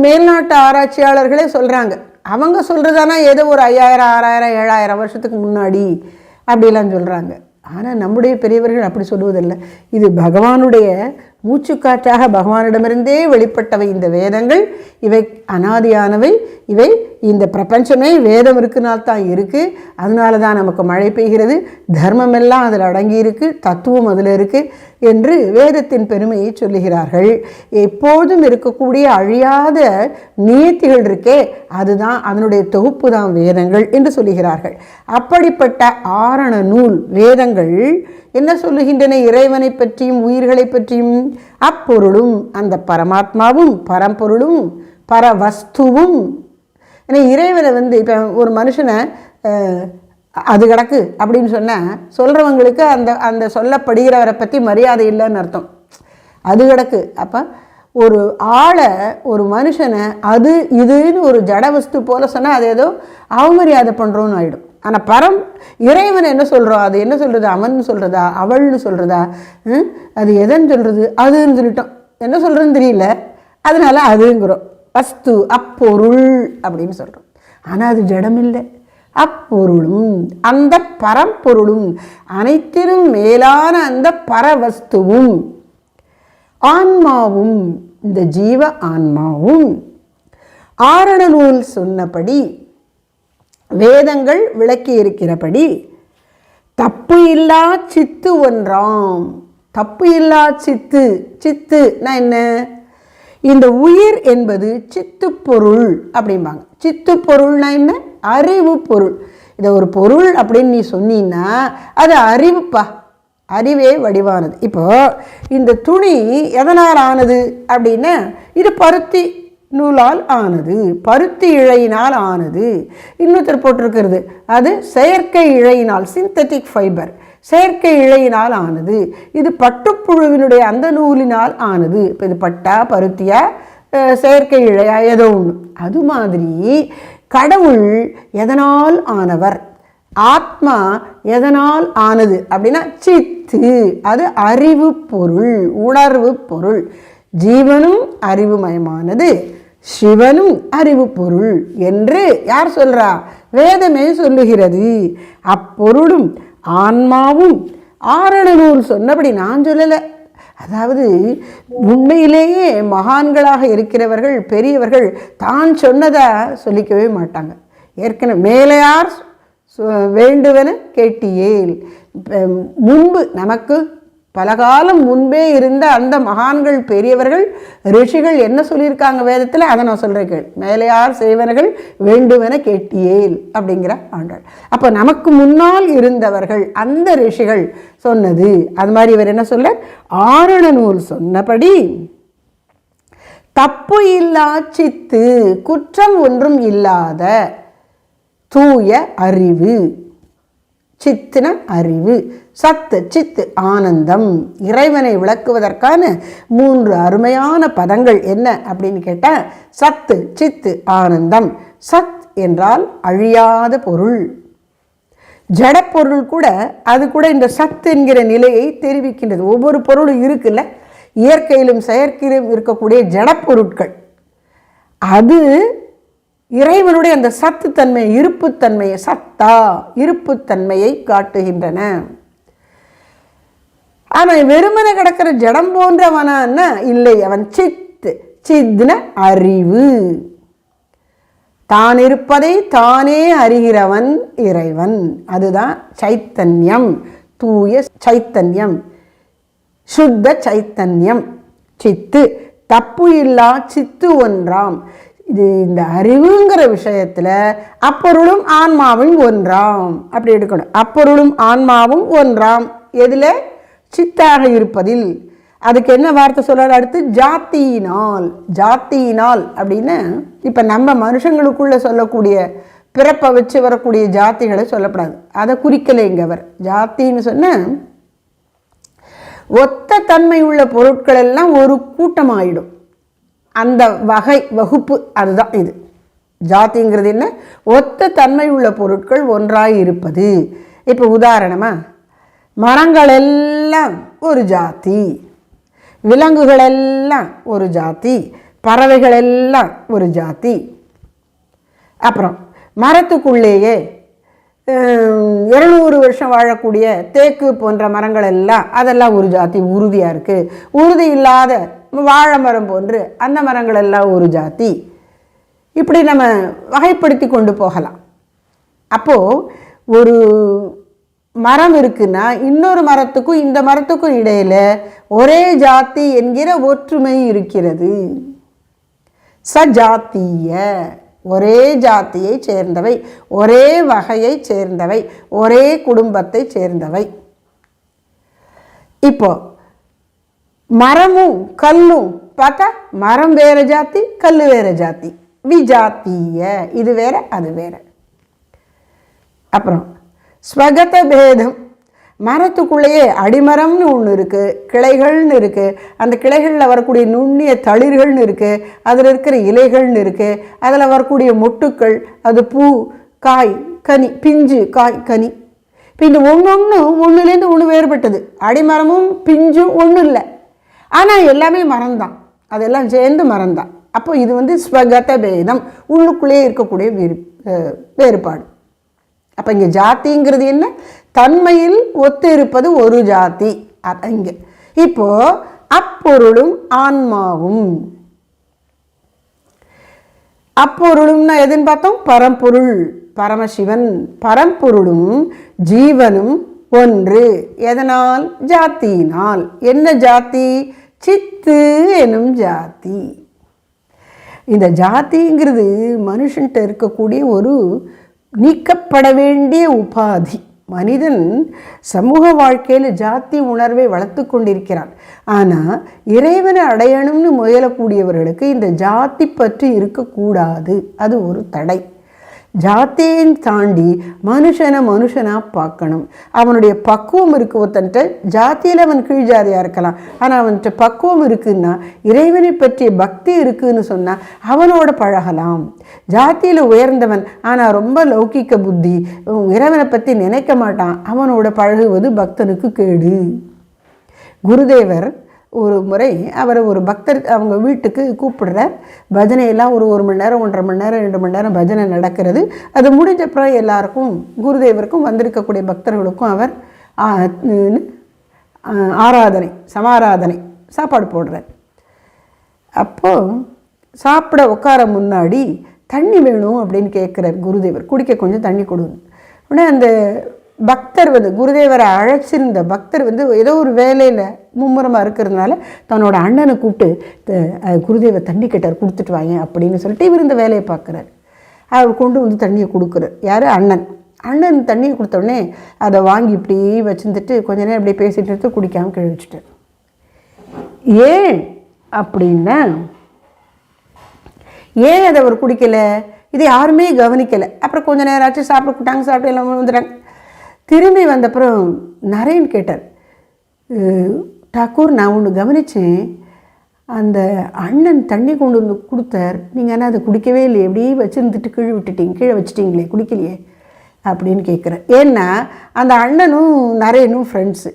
மேல்நாட்டு ஆராய்ச்சியாளர்களே சொல்கிறாங்க. அவங்க சொல்கிறதானா ஏதோ ஒரு 5000, 6000, 7000 வருஷத்துக்கு முன்னாடி அப்படிலாம் சொல்கிறாங்க. ஆனால் நம்முடைய பெரியவர்கள் அப்படி சொல்லுவதில்லை. இது பகவானுடைய மூச்சுக்காற்றாக பகவானிடமிருந்தே வெளிப்பட்டவை இந்த வேதங்கள். இவை அனாதியானவை. இவை இந்த பிரபஞ்சமே வேதம் இருக்குனால்தான் இருக்குது. அதனால தான் நமக்கு மழை பெய்கிறது. தர்மமெல்லாம் அதில் அடங்கி இருக்கு, தத்துவம் அதில் இருக்குது என்று வேதத்தின் பெருமையை சொல்லுகிறார்கள். எப்போதும் இருக்கக்கூடிய அழியாத நியத்திகள் இருக்கே, அதுதான் அதனுடைய தொகுப்பு தான் வேதங்கள் என்று சொல்லுகிறார்கள். அப்படிப்பட்ட ஆரண நூல் வேதங்கள் என்ன சொல்லுகின்றன? இறைவனை பற்றியும் உயிர்களை பற்றியும். அப்பொருளும் அந்த பரமாத்மாவும் பரம்பொருளும் பரவஸ்துவும். ஏன்னா இறைவனை இப்போ ஒரு மனுஷனை அது கிடக்கு அப்படின்னு சொன்னால் சொல்கிறவங்களுக்கு அந்த சொல்லப்படுகிறவரை பற்றி மரியாதை இல்லைன்னு அர்த்தம். அது கிடக்கு. அப்போ ஒரு ஆளை, ஒரு மனுஷனை அது இதுன்னு ஒரு ஜடவஸ்து போல சொன்னால் அது ஏதோ அவமரியாதை பண்ணுறோன்னு ஆகிடும். ஆனால் இறைவன் என்ன சொல்கிறோம்? அது என்ன சொல்கிறது? அவன் சொல்கிறதா, அவள்னு சொல்கிறதா, அது எதன்னு சொல்கிறது? அதுன்னு சொல்லிட்டோம். என்ன சொல்கிறதுன்னு தெரியல, அதனால அதுங்கிறோம். வஸ்து, அப்பொருள் அப்படின்னு சொல்கிறோம். ஆனால் அது ஜடம் இல்லை. அப்பொருளும் அந்த பரம்பொருளும் அனைத்திலும் மேலான அந்த பரவஸ்துவும் ஆன்மாவும், இந்த ஜீவ ஆன்மாவும் ஆரண நூல் சொன்னபடி, வேதங்கள் விளக்கி இருக்கிறபடி தப்பு இல்லா சித்து ஒன்றாம். தப்பு இல்லா சித்து. சித்துனா என்ன? இந்த உயிர் என்பது சித்து பொருள் அப்படிம்பாங்க. சித்து பொருள்னா என்ன? அறிவு பொருள். இதை ஒரு பொருள் அப்படின்னு நீ சொன்னீன்னா அது அறிவுப்பா. அறிவே வடிவானது. இப்போ இந்த துணி எதனால் ஆனது அப்படின்னா இது பருத்தி நூலால் ஆனது, பருத்தி இழையினால் ஆனது. இன்னொருத்தர் போட்டிருக்கிறது அது செயற்கை இழையினால், சிந்தட்டிக் ஃபைபர், செயற்கை இழையினால் ஆனது. இது பட்டுப்புழுவினுடைய அந்த நூலினால் ஆனது. இப்போ இது பட்டா, பருத்தியா, செயற்கை இழையா, ஏதோ ஒன்று. அது மாதிரி கடவுள் எதனால் ஆனவர், ஆத்மா எதனால் ஆனது அப்படின்னா சித்து. அது அறிவு பொருள், உணர்வு பொருள். ஜீவனும் அறிவுமயமானது, சிவனும் அறிவு பொருள் என்று யார் சொல்றா? வேதமே சொல்லுகிறது. அப்பொருளும் ஆன்மாவும் ஆரண நூல் சொன்னபடி நான் சொல்லலை. அதாவது உண்மையிலேயே மகான்களாக இருக்கிறவர்கள், பெரியவர்கள் தான் சொன்னதை சொல்லிக்கவே மாட்டாங்க. ஏற்கனவே மேலையார் வேண்டுவன கேட்டியேல். முன்பு நமக்கு பலகாலம் முன்பே இருந்த அந்த மகான்கள், பெரியவர்கள், ரிஷிகள் என்ன சொல்லியிருக்காங்க வேதத்தில், அதை நான் சொல்கிறேன் கேள். மேலையார் செய்வனர்கள் வேண்டுவன கேட்டியேல் அப்படிங்கிற ஆண்டாள். அப்போ நமக்கு முன்னால் இருந்தவர்கள், அந்த ரிஷிகள் சொன்னது. அது மாதிரி இவர் என்ன சொல்ல? ஆரண நூல் சொன்னபடி தப்பு இல்லா சித்து, குற்றம் ஒன்றும் இல்லாத தூய அறிவு. சித்துன அறிவு, சத்து, சித்து ஆனந்தம். இறைவனை விளக்குவதற்கான 3 அருமையான பதங்கள் என்ன அப்படின்னு கேட்டால் சத்து, சித்து, ஆனந்தம். சத் என்றால் அழியாத பொருள். ஜடப்பொருள் கூட, அது கூட இந்த சத்து என்கிற நிலையை தெரிவிக்கின்றது. ஒவ்வொரு பொருளும் இருக்குல்ல, இயற்கையிலும் செயற்கையிலும் இருக்கக்கூடிய ஜடப்பொருட்கள், அது இறைவனுடைய அந்த சத்துத்தன்மை, இருப்புத்தன்மையை, சத்தா இருப்புத்தன்மையை காட்டுகின்றன. ஆனால் வெறுமனை கிடக்கிற ஜடம் போன்றவனா இல்லை, அவன் சித்து. சித்ன அறிவு, தான் இருப்பதை தானே அறிகிறவன் இறைவன். அதுதான் சைத்தன்யம், தூய சைத்தன்யம், சுத்த சைத்தன்யம். சித்து தப்பு இல்லா சித்து ஒன்றாம். இது இந்த அறிவுங்கிற விஷயத்தில் அப்பொருளும் ஆன்மாவும் ஒன்றாம் அப்படி எடுக்கணும். அப்பொருளும் ஆன்மாவும் ஒன்றாம். எதில்? சித்தாக இருப்பதில். அதுக்கு என்ன வார்த்தை சொல்கிறார் அடுத்து? ஜாத்தியினால். ஜாத்தியினால் அப்படின்னு இப்போ நம்ம மனுஷங்களுக்குள்ளே சொல்லக்கூடிய பிறப்பை வச்சு வரக்கூடிய ஜாத்திகளை சொல்லப்படாது, அதை குறிக்கலைங்க அவர். ஜாத்தின்னு சொன்ன ஒத்த தன்மை உள்ள பொருட்கள் எல்லாம் ஒரு கூட்டமாயிடும், அந்த வகை வகுப்பு, அதுதான் இது. ஜாதிங்கிறது என்ன? ஒத்த தன்மை உள்ள பொருட்கள் ஒன்றாய் இருப்பது. இப்போ உதாரணமாக மரங்கள் எல்லாம் ஒரு ஜாதி, விலங்குகள் எல்லாம் ஒரு ஜாதி, பறவைகள் எல்லாம் ஒரு ஜாதி. அப்புறம் மரத்துக்குள்ளேயே 200 வருஷம் வாழக்கூடிய தேக்கு போன்ற மரங்கள் எல்லாம், அதெல்லாம் ஒரு ஜாதி, உறுதியாக இருக்குது. உறுதி இல்லாத வாழை மரம் போன்று அந்த மரங்கள் எல்லாம் ஒரு ஜாதி. இப்படி நம்ம வகைப்படுத்தி கொண்டு போகலாம். அப்போது ஒரு மரம் இருக்குன்னா இன்னொரு மரத்துக்கும் இந்த மரத்துக்கும் இடையில் ஒரே ஜாதி என்கிற ஒற்றுமை இருக்கிறது. சஜாத்திய, ஒரே ஜாத்தியை சேர்ந்தவை, ஒரே வகையை சேர்ந்தவை, ஒரே குடும்பத்தை சேர்ந்தவை. இப்போ மரமும் கல்லும் பார்த்தா மரம் வேற ஜாதி, கல் வேற ஜாதி. விஜாத்திய, இது வேற அது வேற. அப்புறம் ஸ்வகத பேதம், மரத்துக்குள்ளேயே அடிமரம்னு ஒன்று இருக்குது, கிளைகள்னு இருக்குது, அந்த கிளைகளில் வரக்கூடிய நுண்ணிய தளிர்கள்னு இருக்குது, அதில் இருக்கிற இலைகள்னு இருக்குது, அதில் வரக்கூடிய மொட்டுக்கள், அது பூ, காய், கனி, பிஞ்சு, காய், கனி. இப்போ இந்த ஒன்றுலேருந்து ஒன்று வேறுபட்டது. அடிமரமும் பிஞ்சும் ஒன்றும் இல்லை, ஆனால் எல்லாமே மரம்தான், அதெல்லாம் சேர்ந்து மரம்தான். அப்போ இது ஸ்வகத பேதம், உள்ளுக்குள்ளேயே இருக்கக்கூடிய வேறுபாடு. அப்போ இங்கே ஜாதிங்கிறது என்ன? தன்மையில் ஒத்து இருப்பது ஒரு ஜாதி. இங்கே இப்போ அப்பொருளும் ஆன்மாவும். அப்பொருளும்னா எதுன்னு பார்த்தோம்? பரம்பொருள், பரமசிவன். பரம்பொருளும் ஜீவனும் ஒன்று. எதனால்? ஜாத்தியினால். என்ன ஜாதி? சித்து எனும் ஜாதி. இந்த ஜாதிங்கிறது மனுஷன்கிட்ட இருக்கக்கூடிய ஒரு நீக்கப்பட வேண்டிய உபாதி. மனிதன் சமூக வாழ்க்கையில் ஜாதி உணர்வை வளர்த்து கொண்டிருக்கிறான். ஆனால் இறைவனை அடையணும்னு முயலக்கூடியவர்களுக்கு இந்த ஜாதி பற்றி இருக்கக்கூடாது, அது ஒரு தடை. ஜாத்தியை தாண்டி மனுஷனாக பார்க்கணும். அவனுடைய பக்குவம் இருக்குது. ஒருத்தன்ட்ட ஜாத்தியில் அவன் கீழ் ஜாதியாக இருக்கலாம், ஆனால் அவன்கிட்ட பக்குவம் இருக்குன்னா, இறைவனை பற்றிய பக்தி இருக்குதுன்னு சொன்னால் அவனோட பழகலாம். ஜாத்தியில் உயர்ந்தவன் ஆனால் ரொம்ப லௌகிக்க புத்தி, இறைவனை பற்றி நினைக்க மாட்டான், அவனோட பழகுவது பக்தனுக்கு கேடு. குருதேவர் ஒரு முறை அவரை ஒரு பக்தர் அவங்க வீட்டுக்கு கூப்பிடுறார். பஜனையெல்லாம் ஒரு மணி நேரம், 1.5 மணி நேரம், 2 மணி நேரம் பஜனை நடக்கிறது. அது முடிஞ்சப்புறம் எல்லாருக்கும், குருதேவருக்கும் வந்திருக்கக்கூடிய பக்தர்களுக்கும் அவர் ஆராதனை, சமாராதனை, சாப்பாடு போடுறார். அப்போது சாப்பிட உட்கார முன்னாடி தண்ணி வேணும் அப்படின்னு கேட்குறார் குருதேவர். குடிக்க கொஞ்சம் தண்ணி கொடுங்க. உடனே அந்த பக்தர் குருதேவரை அழைச்சிருந்த பக்தர் ஏதோ ஒரு வேலையில் மும்முரமாக இருக்கிறதுனால தன்னோட அண்ணனை கூப்பிட்டு குருதேவர் தண்ணி கேட்டார், கொடுத்துட்டு வாங்க அப்படின்னு சொல்லிட்டு இவர் இந்த வேலையை பார்க்குறாரு. அவர் கொண்டு தண்ணியை கொடுக்குறார். யார்? அண்ணன் தண்ணியை கொடுத்தோடனே அதை வாங்கி இப்படி வச்சுருந்துட்டு கொஞ்ச நேரம் இப்படி பேசிட்டு எடுத்து குடிக்காமல் கீழே வச்சுட்டார். ஏன் அப்படின்னா, ஏன் அதை அவர் குடிக்கலை? இது யாருமே கவனிக்கலை. அப்புறம் கொஞ்சம் நேரம் ஆச்சு, சாப்பிட கூட்டாங்க, சாப்பிட்டு எல்லாம் வந்துட்டாங்க. திரும்பி வந்தப்புறம் நரேன் கேட்டார், டாக்கூர், நான் ஒன்று கவனித்தேன், அந்த அண்ணன் தண்ணி கொண்டு வந்து கொடுத்தார், நீங்கள் ஆனால் அதை குடிக்கவே இல்லையே, எப்படி வச்சுருந்துட்டு கீழே வச்சுட்டிங்களே, குடிக்கலையே அப்படின்னு கேட்குறேன். ஏன்னா அந்த அண்ணனும் நரேனும் ஃப்ரெண்ட்ஸு.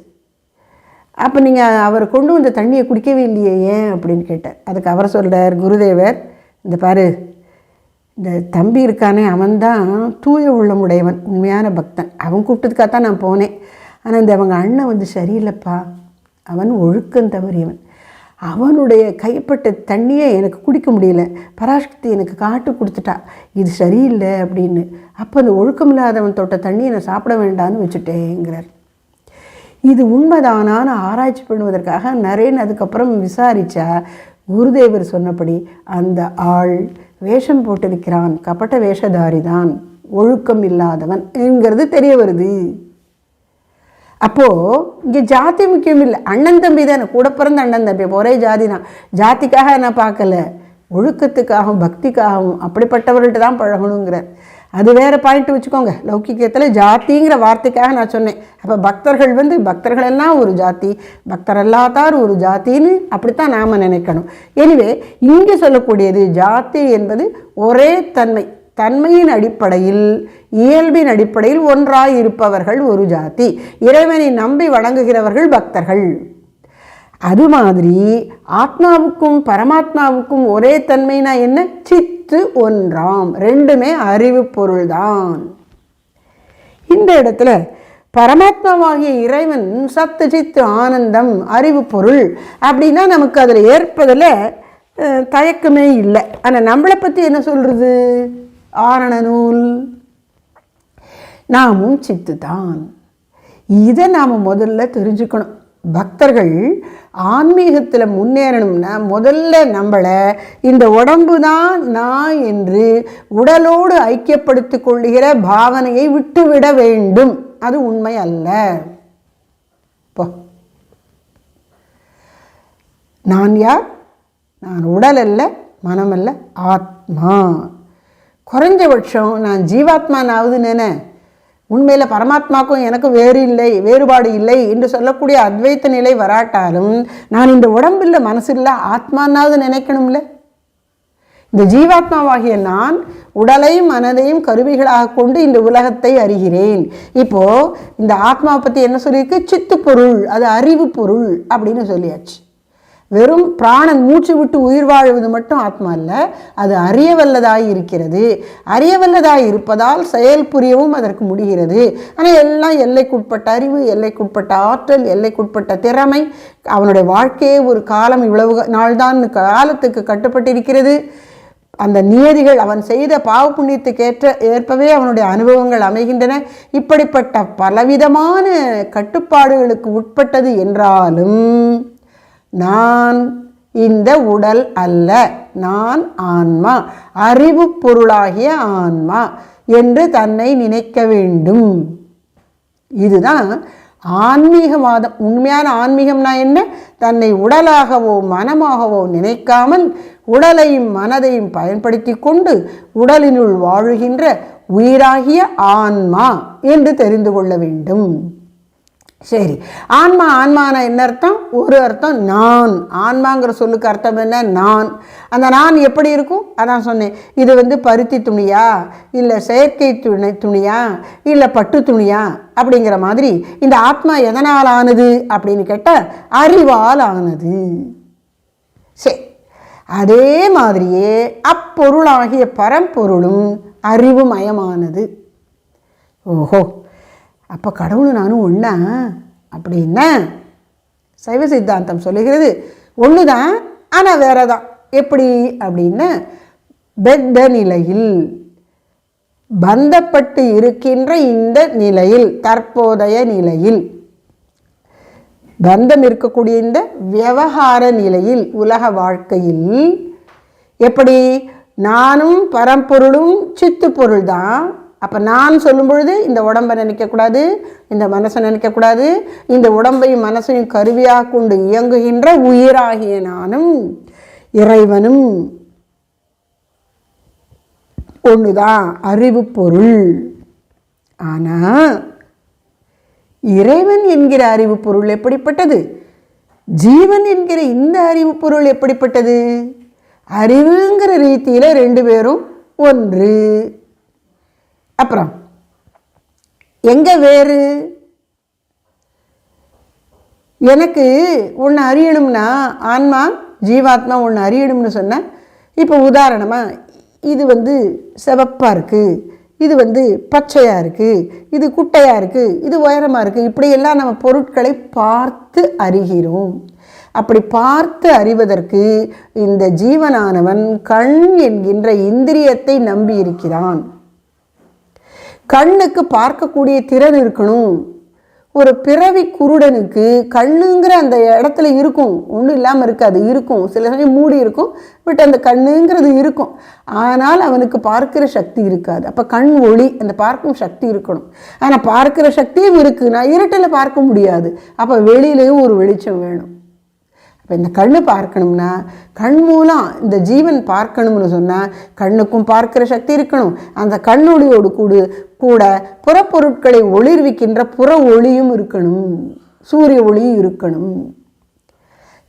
அப்போ நீங்கள் அவர் கொண்டு வந்த தண்ணியை குடிக்கவே இல்லையே, ஏன் அப்படின்னு கேட்டார். அதுக்கு அவர் சொல்கிறார், குருதேவர், இந்த பாரு, இந்த தம்பி இருக்கானே, அவன்தான் தூய உள்ளமுடையவன், உண்மையான பக்தன். அவன் கூப்பிட்டதுக்காக தான் நான் போனேன். ஆனால் இந்த அவங்க அண்ணன் சரியில்லைப்பா, அவன் ஒழுக்கம் தவறியவன். அவனுடைய கைப்பட்ட தண்ணியை எனக்கு குடிக்க முடியல, பராசக்தி எனக்கு காட்டு கொடுத்துட்டா, இது சரியில்லை அப்படின்னு. அப்போ அந்த ஒழுக்கம் இல்லாதவன் தொட்ட தண்ணியை நான் சாப்பிட வேண்டான்னு வச்சுட்டேங்கிறார். இது உண்மைதானான்னு ஆராய்ச்சி பண்ணுவதற்காக நரேன் அதுக்கப்புறம் விசாரித்தா, குருதேவர் சொன்னபடி அந்த ஆள் வேஷம் போட்டிருக்கிறான், கபட்ட வேஷதாரி தான், ஒழுக்கம் இல்லாதவன் என்கிறது தெரிய வருது. அப்போது இங்கே ஜாதி முக்கியம் இல்லை, அண்ணன் தம்பி தானே, கூட பிறந்த அண்ணன் தம்பி, ஒரே ஜாதி தான். ஜாதிக்காக நான் பார்க்கல, ஒழுக்கத்துக்காகவும் பக்திக்காகவும் அப்படிப்பட்டவர்கள்ட்ட தான் பழகணுங்கிறார். அது வேறு பாயிண்ட் வச்சுக்கோங்க. லௌகிக்கத்தில் ஜாதிங்கிற வார்த்தைக்காக நான் சொன்னேன். அப்போ பக்தர்கள் பக்தர்கள் எல்லாம் ஒரு ஜாதி, பக்தர் அல்லாதார் ஒரு ஜாத்தின்னு அப்படித்தான் நாம் நினைக்கணும். எனவே இங்கே சொல்லக்கூடியது ஜாதி என்பது ஒரே தன்மையின் அடிப்படையில், இயல்பின் அடிப்படையில் ஒன்றாய் இருப்பவர்கள் ஒரு ஜாதி. இறைவனை நம்பி வணங்குகிறவர்கள் பக்தர்கள். அது மாதிரி ஆத்மாவுக்கும் பரமாத்மாவுக்கும் ஒரே தன்மைனா என்ன? சித்து ஒன்றாம், ரெண்டுமே அறிவு பொருள்தான். இந்த இடத்துல பரமாத்மாவாகிய இறைவன் சத்து சித்து ஆனந்தம் அறிவு பொருள் அப்படின்னா நமக்கு அதில் ஏற்பதில் தயக்கமே இல்லை. ஆனால் நம்மளை பற்றி என்ன சொல்கிறது? ஆரண நூல் நாமும் சித்து தான். இதை நாம் முதல்ல தெரிஞ்சுக்கணும். பக்தர்கள் ஆன்மீகத்தில் முன்னேறணும்னா முதல்ல நம்மளை இந்த உடம்பு தான் நான் என்று உடலோடு ஐக்கியப்படுத்திக் கொள்ளுகிற பாவனையை விட்டுவிட வேண்டும். அது உண்மை அல்ல. நான் யார்? நான் உடல் அல்ல, மனம் அல்ல, ஆத்மா. குறைஞ்சபட்சம் நான் ஜீவாத்மானாவது நினை. உண்மையில் பரமாத்மாக்கும் எனக்கும் வேறுபாடு இல்லை என்று சொல்லக்கூடிய அத்வைத்த நிலை வராட்டாலும் நான் இந்த உடம்பில்லை, மனசில்லை, ஆத்மானாவது நினைக்கணும்ல. இந்த ஜீவாத்மாவாகிய நான் உடலையும் மனதையும் கருவிகளாக கொண்டு இந்த உலகத்தை அறிகிறேன். இப்போது இந்த ஆத்மாவை பற்றி என்ன சொல்லியிருக்கு? சித்து பொருள், அது அறிவு பொருள் அப்படின்னு சொல்லியாச்சு. வெறும் பிராணன் மூச்சு விட்டு உயிர் வாழ்வது மட்டும் ஆத்மா இல்லை, அது அறியவல்லதாய் இருக்கிறது. அறியவல்லதாய் இருப்பதால் செயல் புரியவும் அதற்கு முடிகிறது. ஆனால் எல்லாம் எல்லைக்குட்பட்ட அறிவு, எல்லைக்குட்பட்ட ஆற்றல், எல்லைக்குட்பட்ட திறமை. அவனுடைய வாழ்க்கையே ஒரு காலம், இவ்வளவு நாள்தான் காலத்துக்கு கட்டுப்பட்டிருக்கிறது. அந்த நியதிகள் அவன் செய்த பாவ புண்ணியத்துக்கு ஏற்பவே அவனுடைய அனுபவங்கள் அமைகின்றன. இப்படிப்பட்ட பலவிதமான கட்டுப்பாடுகளுக்கு உட்பட்டது என்றாலும் நான் இந்த உடல் அல்ல, நான் ஆன்மா, அறிவு பொருளாகிய ஆன்மா என்று தன்னை நினைக்க வேண்டும். இதுதான் ஆன்மீகவாதம். உண்மையான ஆன்மீகம்னா என்ன? தன்னை உடலாகவோ மனமாகவோ நினைக்காமல் உடலையும் மனதையும் பயன்படுத்தி கொண்டு உடலினுள் வாழுகின்ற உயிராகிய ஆன்மா என்று தெரிந்து கொள்ள வேண்டும். சரி, ஆன்மான என்ன அர்த்தம்? ஒரு அர்த்தம் நான். ஆன்மாங்கிற சொல்லுக்கு அர்த்தம் என்ன? நான். அந்த நான் எப்படி இருக்கும்? அதான் சொன்னேன். இது பருத்தி துணியா, இல்லை செயற்கை துணியா, இல்லை பட்டு துணியா அப்படிங்கிற மாதிரி இந்த ஆத்மா எதனால் ஆனது அப்படின்னு கேட்டால் அறிவால் ஆனது. சரி, அதே மாதிரியே அப்பொருளாகிய பரம்பொருளும் அறிவுமயமானது. ஓஹோ, அப்போ கடவுள் நானும் ஒன்றா அப்படின்னா சைவ சித்தாந்தம் சொல்லுகிறது ஒன்று தான், ஆனால் வேற தான். எப்படி அப்படின்னா பெத்த நிலையில், பந்தப்பட்டு இருக்கின்ற இந்த நிலையில், தற்போதைய நிலையில், பந்தம் இருக்கக்கூடிய இந்த விவகார நிலையில், உலக வாழ்க்கையில் எப்படி நானும் பரம்பொருளும் சித்து பொருள் தான். அப்போ நான் சொல்லும் பொழுது இந்த உடம்பை நினைக்கக்கூடாது, இந்த மனசை நினைக்கக்கூடாது. இந்த உடம்பையும் மனசையும் கருவியாக கொண்டு இயங்குகின்ற உயிராகிய நானும் இறைவனும் ஒன்றுதான், அறிவு பொருள். ஆனால் இறைவன் என்கிற அறிவு பொருள் எப்படிப்பட்டது? ஜீவன் என்கிற இந்த அறிவு பொருள் எப்படிப்பட்டது? அறிவுங்கிற ரீதியில் ரெண்டு பேரும் ஒன்று. அப்புறம் எங்க வேறு? எனக்கு ஒன்று அறியணும்னா, ஆன்மா ஜீவாத்மா ஒன்று அறியணும்னு சொன்ன, இப்போ உதாரணமாக இது சிவப்பாக இருக்குது, இது பச்சையாக இருக்குது, இது குட்டையாக இருக்குது, இது உயரமாக இருக்குது, இப்படியெல்லாம் நம்ம பொருட்களை பார்த்து அறிகிறோம். அப்படி பார்த்து அறிவதற்கு இந்த ஜீவனானவன் கண் என்கின்ற இந்திரியத்தை நம்பி இருக்கிறான். கண்ணுக்கு பார்க்கக்கூடிய திறன் இருக்கணும், ஒரு பிறவி குருடனுக்கு கண்ணுங்கிற அந்த இடத்துல இருக்கும், ஒன்றும் இல்லாமல் இருக்காது, இருக்கும், சில சமயம் மூடி இருக்கும், பட் அந்த கண்ணுங்கிறது இருக்கும். ஆனால் அவனுக்கு பார்க்கிற சக்தி இருக்காது. அப்போ கண் ஒளி, அந்த பார்க்கும் சக்தி இருக்கணும். ஆனால் பார்க்கிற சக்தியும் இருக்குன்னா இருட்டில் பார்க்க முடியாது. அப்போ வெளியிலேயும் ஒரு வெளிச்சம் வேணும். இப்போ இந்த கண்ணு பார்க்கணும்னா கண் மூலம் இந்த ஜீவன் பார்க்கணும்னு சொன்னால் கண்ணுக்கும் பார்க்கிற சக்தி இருக்கணும். அந்த கண்ணொளியோடு கூட புறப்பொருட்களை ஒளிர்விக்கின்ற புற ஒளியும் இருக்கணும், சூரிய ஒளியும் இருக்கணும்.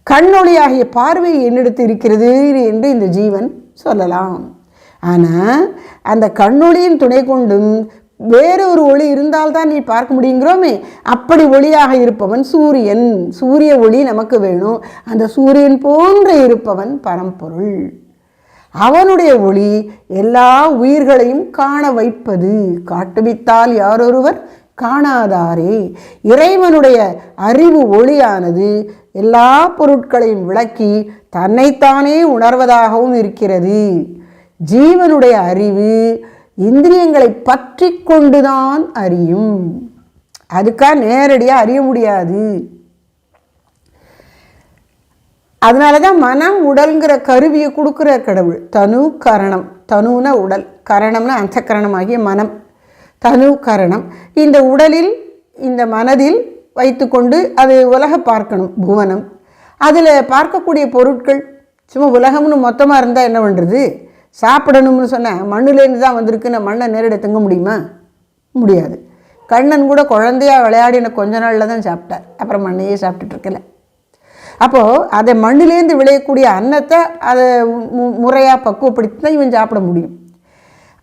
கண்ணொளி ஆகிய பார்வை என்னிடத்து இருக்கிறது என்று இந்த ஜீவன் சொல்லலாம். ஆனால் அந்த கண்ணொளியின் துணை கொண்டும் வேறு ஒரு ஒளி இருந்தால்தான் நீ பார்க்க முடியுங்கிறோமே, அப்படி ஒளியாக இருப்பவன் சூரியன். சூரிய ஒளி நமக்கு வேணும். அந்த சூரியன் போன்று இருப்பவன் பரம்பொருள். அவனுடைய ஒளி எல்லா உயிர்களையும் காண வைப்பது. காட்டுவித்தால் யாரொருவர் காணாதாரே. இறைவனுடைய அறிவு ஒளியானது எல்லா பொருட்களையும் விளக்கி தன்னைத்தானே உணர்வதாகவும் இருக்கிறது. ஜீவனுடைய அறிவு இந்திரியங்களை பற்றி கொண்டுதான் அறியும். அதுக்காக நேரடியாக அறிய முடியாது. அதனால தான் மனம் உடல்ங்கிற கருவியை கொடுக்குற கடவுள். தனு கரணம், தனுன உடல், கரணம்னா அந்த கரணமாகிய மனம், தனு கரணம். இந்த உடலில் இந்த மனதில் வைத்துக்கொண்டு அது உலக பார்க்கணும், புவனம். அதில் பார்க்கக்கூடிய பொருட்கள் சும்மா உலகம்னு மொத்தமாக இருந்தால் என்ன பண்ணுறது? சாப்பிடணும்னு சொன்னேன், மண்ணுலேருந்து தான் வந்திருக்குன்னு மண்ணை நேரடியாக திங்க முடியுமா? முடியாது. கண்ணன் கூட குழந்தையாக விளையாடின கொஞ்ச நாளில் தான் சாப்பிட்டார், அப்புறம் மண்ணையே சாப்பிட்டுட்ருக்கல. அப்போது அதை மண்ணிலேருந்து விளையக்கூடிய அன்னத்தை அதை முறையாக பக்குவப்படுத்தி தான் இவன் சாப்பிட முடியும்.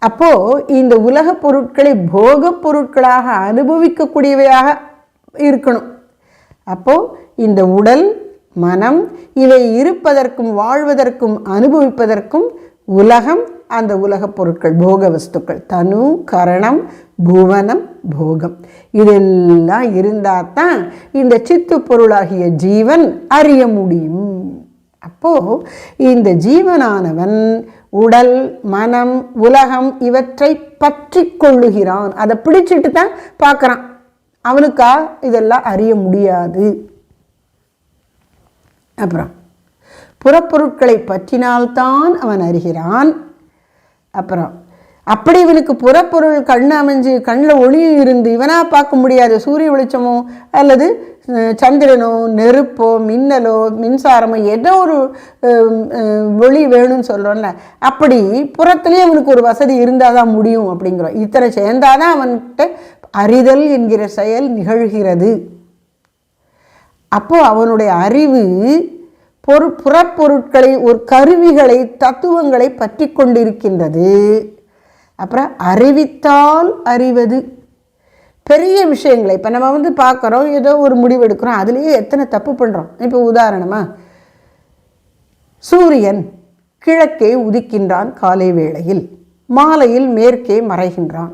அப்போது இந்த உலக பொருட்களை போக பொருட்களாக அனுபவிக்கக்கூடியவையாக இருக்கணும். அப்போது இந்த உடல் மனம் இவை இருப்பதற்கும் வாழ்வதற்கும் அனுபவிப்பதற்கும் உலகம், அந்த உலக பொருட்கள் போக வஸ்துக்கள், தனு கரணம் புவனம் போகம், இதெல்லாம் இருந்தால் தான் இந்த சித்து பொருளாகிய ஜீவன் அறிய முடியும். அப்போது இந்த ஜீவனானவன் உடல் மனம் உலகம் இவற்றை பற்றி கொள்ளுகிறான். அதை பிடிச்சிட்டு தான் பார்க்குறான். அவனுக்கா இதெல்லாம் அறிய முடியாது. அப்புறம் புறப்பொருட்களை பற்றினால்தான் அவன் அறிகிறான். அப்புறம் அப்படி இவனுக்கு புறப்பொருள் கண் அமைஞ்சு கண்ணில் ஒளியும் இருந்து இவனாக பார்க்க முடியாது. சூரிய வெளிச்சமோ அல்லது சந்திரனோ நெருப்போ மின்னலோ மின்சாரமோ ஏதோ ஒரு ஒளி வேணும்னு சொல்கிறோம்ல, அப்படி புறத்துலேயே அவனுக்கு ஒரு வசதி இருந்தால் தான் முடியும் அப்படிங்கிறோம். இத்தனை சேர்ந்தாதான் அவன்கிட்ட அறிதல் என்கிற செயல் நிகழ்கிறது. அப்போது அவனுடைய அறிவு புறப்பொருட்களை ஒரு கருவிகளை தத்துவங்களை பற்றி கொண்டிருக்கின்றது. அப்புறம் அறிவித்தால் அறிவது பெரிய விஷயங்களை. இப்போ நம்ம பார்க்குறோம், ஏதோ ஒரு முடிவு எடுக்கிறோம், அதுலேயே எத்தனை தப்பு பண்ணுறோம். இப்போ உதாரணமாக சூரியன் கிழக்கே உதிக்கின்றான் காலை வேளையில், மாலையில் மேற்கே மறைகின்றான்.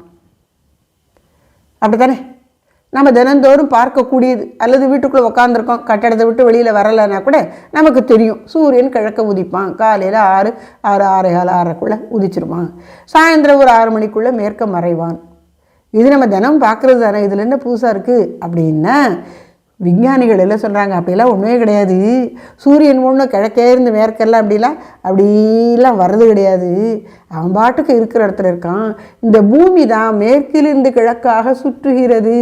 அப்படி தானே நம்ம தினந்தோறும் பார்க்கக்கூடியது. அல்லது வீட்டுக்குள்ளே உட்காந்துருக்கோம், கட்டடத்தை விட்டு வெளியில் வரலைன்னா கூட நமக்கு தெரியும் சூரியன் கிழக்க உதிப்பான். காலையில் 6, 6:15, 6:30க்குள்ளே உதிச்சிருவான். சாயந்தரம் ஒரு 6 மணிக்குள்ளே மேற்க மறைவான். இது நம்ம தினம் பார்க்குறது தானே, இதில் என்ன புதுசாக இருக்குது அப்படின்னா விஞ்ஞானிகள் எல்லாம் சொல்கிறாங்க, அப்படிலாம் ஒன்றுமே கிடையாது. சூரியன் ஒன்று கிழக்கே இருந்து மேற்கெல்லாம் அப்படிலாம் வர்றது கிடையாது. அவன் பாட்டுக்கு இருக்கிற இடத்துல இருக்கான். இந்த பூமி தான் மேற்கிலிருந்து கிழக்காக சுற்றுகிறது.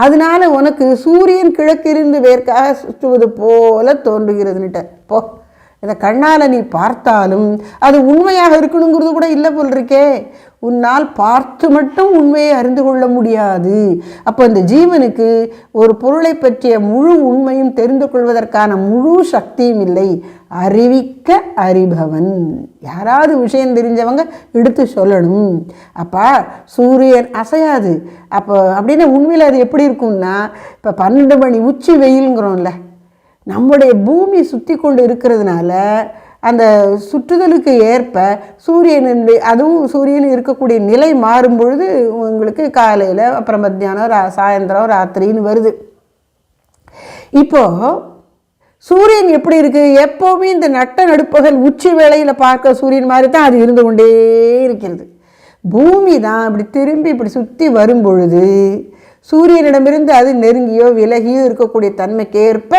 அதனால உனக்கு சூரியன் கிழக்கிலிருந்து மேற்காக சுற்றுவது போல தோன்றுகிறதுன்னுட்ட போ. இதை கண்ணால் நீ பார்த்தாலும் அது உண்மையாக இருக்கணுங்கிறது கூட இல்லை போல் இருக்கே. உன்னால் பார்த்து மட்டும் உண்மையை அறிந்து கொள்ள முடியாது. அப்போ இந்த ஜீவனுக்கு ஒரு பொருளை பற்றிய முழு உண்மையும் தெரிந்து கொள்வதற்கான முழு சக்தியும் இல்லை. அறிவிக்க அறிபவன், யாராவது விஷயம் தெரிஞ்சவங்க எடுத்து சொல்லணும். அப்போ சூரியன் அசையாது. அப்போ அப்படின்னா உண்மையில் அது எப்படி இருக்கும்னா, இப்போ 12 மணி உச்சி வெயிலுங்கிறோம்ல, நம்முடைய பூமி சுற்றி கொண்டு இருக்கிறதுனால அந்த சுற்றுதலுக்கு ஏற்ப சூரியன் இருக்கக்கூடிய நிலை மாறும் பொழுது உங்களுக்கு காலையில் அப்புறம் மத்தியானம் சாயந்தரம் ராத்திரின்னு வருது. இப்போது சூரியன் எப்படி இருக்குது? எப்போவுமே இந்த நட்ட நடுப்பகல் உச்சி வேளையில் பார்க்க சூரியன் மாதிரி தான் அது இருந்து கொண்டே இருக்கிறது. பூமி தான் இப்படி திரும்பி இப்படி சுற்றி வரும் பொழுது சூரியனிடமிருந்து அது நெருங்கியோ விலகியோ இருக்கக்கூடிய தன்மைக்கு ஏற்ப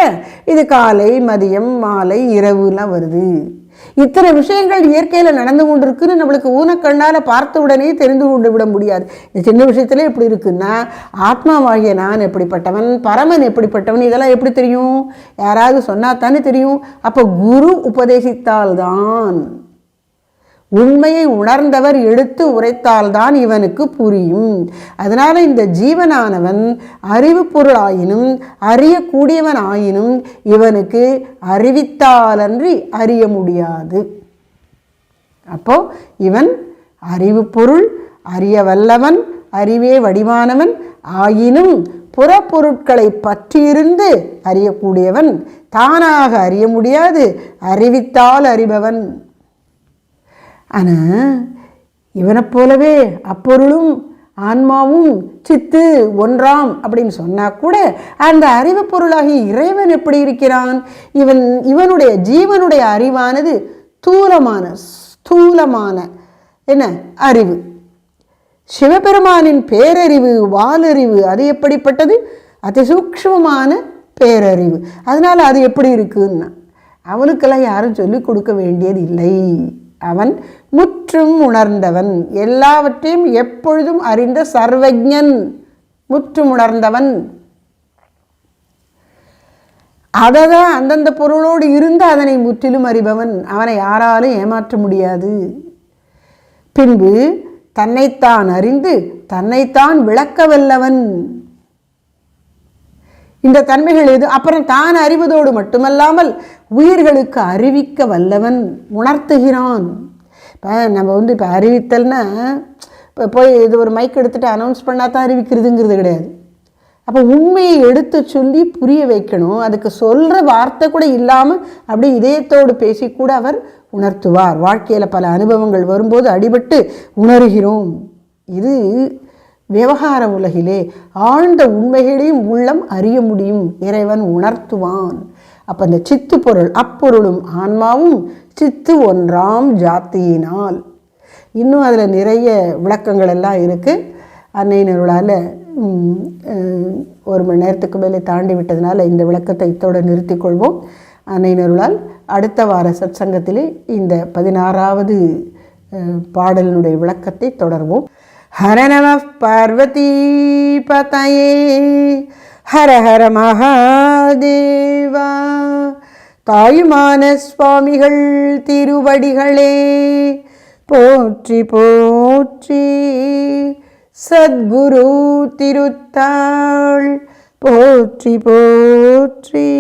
இது காலை, மதியம், மாலை, இரவுலாம் வருது. இத்தனை விஷயங்கள் இயற்கையில் நடந்து கொண்டிருக்குன்னு நம்மளுக்கு ஊனக்கண்ணால் பார்த்த உடனே தெரிந்து கொண்டு விட முடியாது. இந்த சின்ன விஷயத்துல எப்படி இருக்குன்னா, ஆத்மாவாகிய நான் எப்படிப்பட்டவன், பரமன் எப்படிப்பட்டவன், இதெல்லாம் எப்படி தெரியும்? யாராவது சொன்னா தானே தெரியும். அப்போ குரு உபதேசித்தால்தான், உண்மையை உணர்ந்தவர் எடுத்து உரைத்தால்தான் இவனுக்கு புரியும். அதனால இந்த ஜீவனானவன் அறிவு பொருளாயினும் அறியக்கூடியவன் ஆயினும் இவனுக்கு அறிவித்தாலன்றி அறிய முடியாது. அப்போ இவன் அறிவு பொருள், அறிய வல்லவன், அறிவே வடிவானவன் ஆயினும் புறப்பொருட்களை பற்றியிருந்து அறியக்கூடியவன், தானாக அறிய முடியாது, அறிவித்தால் அறிபவன். ஆனால் இவனை போலவே அப்பொருளும் ஆன்மாவும் சித்து ஒன்றாம் அப்படின்னு சொன்னால் கூட அந்த அறிவு பொருளாகி இறைவன் எப்படி இருக்கிறான்? இவனுடைய ஜீவனுடைய அறிவானது ஸ்தூலமான என்ன அறிவு. சிவபெருமானின் பேரறிவு, வாலறிவு, அது எப்படிப்பட்டது? அதிசூக்ஷ்மமான பேரறிவு. அதனால் அது எப்படி இருக்குன்னா அவனுக்கெல்லாம் யாரும் சொல்லிக் கொடுக்க வேண்டியது இல்லை. அவன் முற்றும் உணர்ந்தவன், எல்லாவற்றையும் எப்பொழுதும் அறிந்த சர்வஜன், முற்றும் உணர்ந்தவன். அததான் அந்தந்த பொருளோடு இருந்து அதனை முற்றிலும் அறிபவன். அவனை யாராலும் ஏமாற்ற முடியாது. பின்பு தன்னைத்தான் அறிந்து தன்னைத்தான் விளக்க வல்லவன். இந்த தன்மைகள் எது? அப்புறம் தான் அறிவதோடு மட்டுமல்லாமல் உயிர்களுக்கு அறிவிக்க வல்லவன், உணர்த்துகிறான். இப்போ நம்ம இப்போ அறிவித்தல்னா இப்போ போய் இது ஒரு மைக் எடுத்துகிட்டு அனௌன்ஸ் பண்ணால் தான் அறிவிக்கிறதுங்கிறது கிடையாது. அப்போ உண்மையை எடுத்து சொல்லி புரிய வைக்கணும். அதுக்கு சொல்கிற வார்த்தை கூட இல்லாமல் அப்படியே இதயத்தோடு பேசி கூட அவர் உணர்த்துவார். வாழ்க்கையில் பல அனுபவங்கள் வரும்போது அடிபட்டு உணர்கிறோம். இது விவகார உலகிலே ஆழ்ந்த உண்மைகளையும் உள்ளம் அறிய முடியும், இறைவன் உணர்த்துவான். அப்போ இந்த சித்து பொருள் அப்பொருளும் ஆன்மாவும் சித்து ஒன்றாம் ஜாத்தியினால். இன்னும் அதில் நிறைய விளக்கங்கள் எல்லாம் இருக்குது. அன்னையினருளால் 1 மணி நேரத்துக்கு மேலே தாண்டி விட்டதுனால இந்த விளக்கத்தை இத்தோடு நிறுத்திக்கொள்வோம். அன்னையினருளால் அடுத்த வார சத்சங்கத்திலே இந்த 16வது பாடலினுடைய விளக்கத்தை தொடர்வோம். ஹர நம பார்வதி பதயே, ஹர ஹர மகாதேவா. தாயுமான சுவாமிகள் திருவடிகளே போற்றி போற்றி. சத்குரு திருத்தாள் போற்றி போற்றி.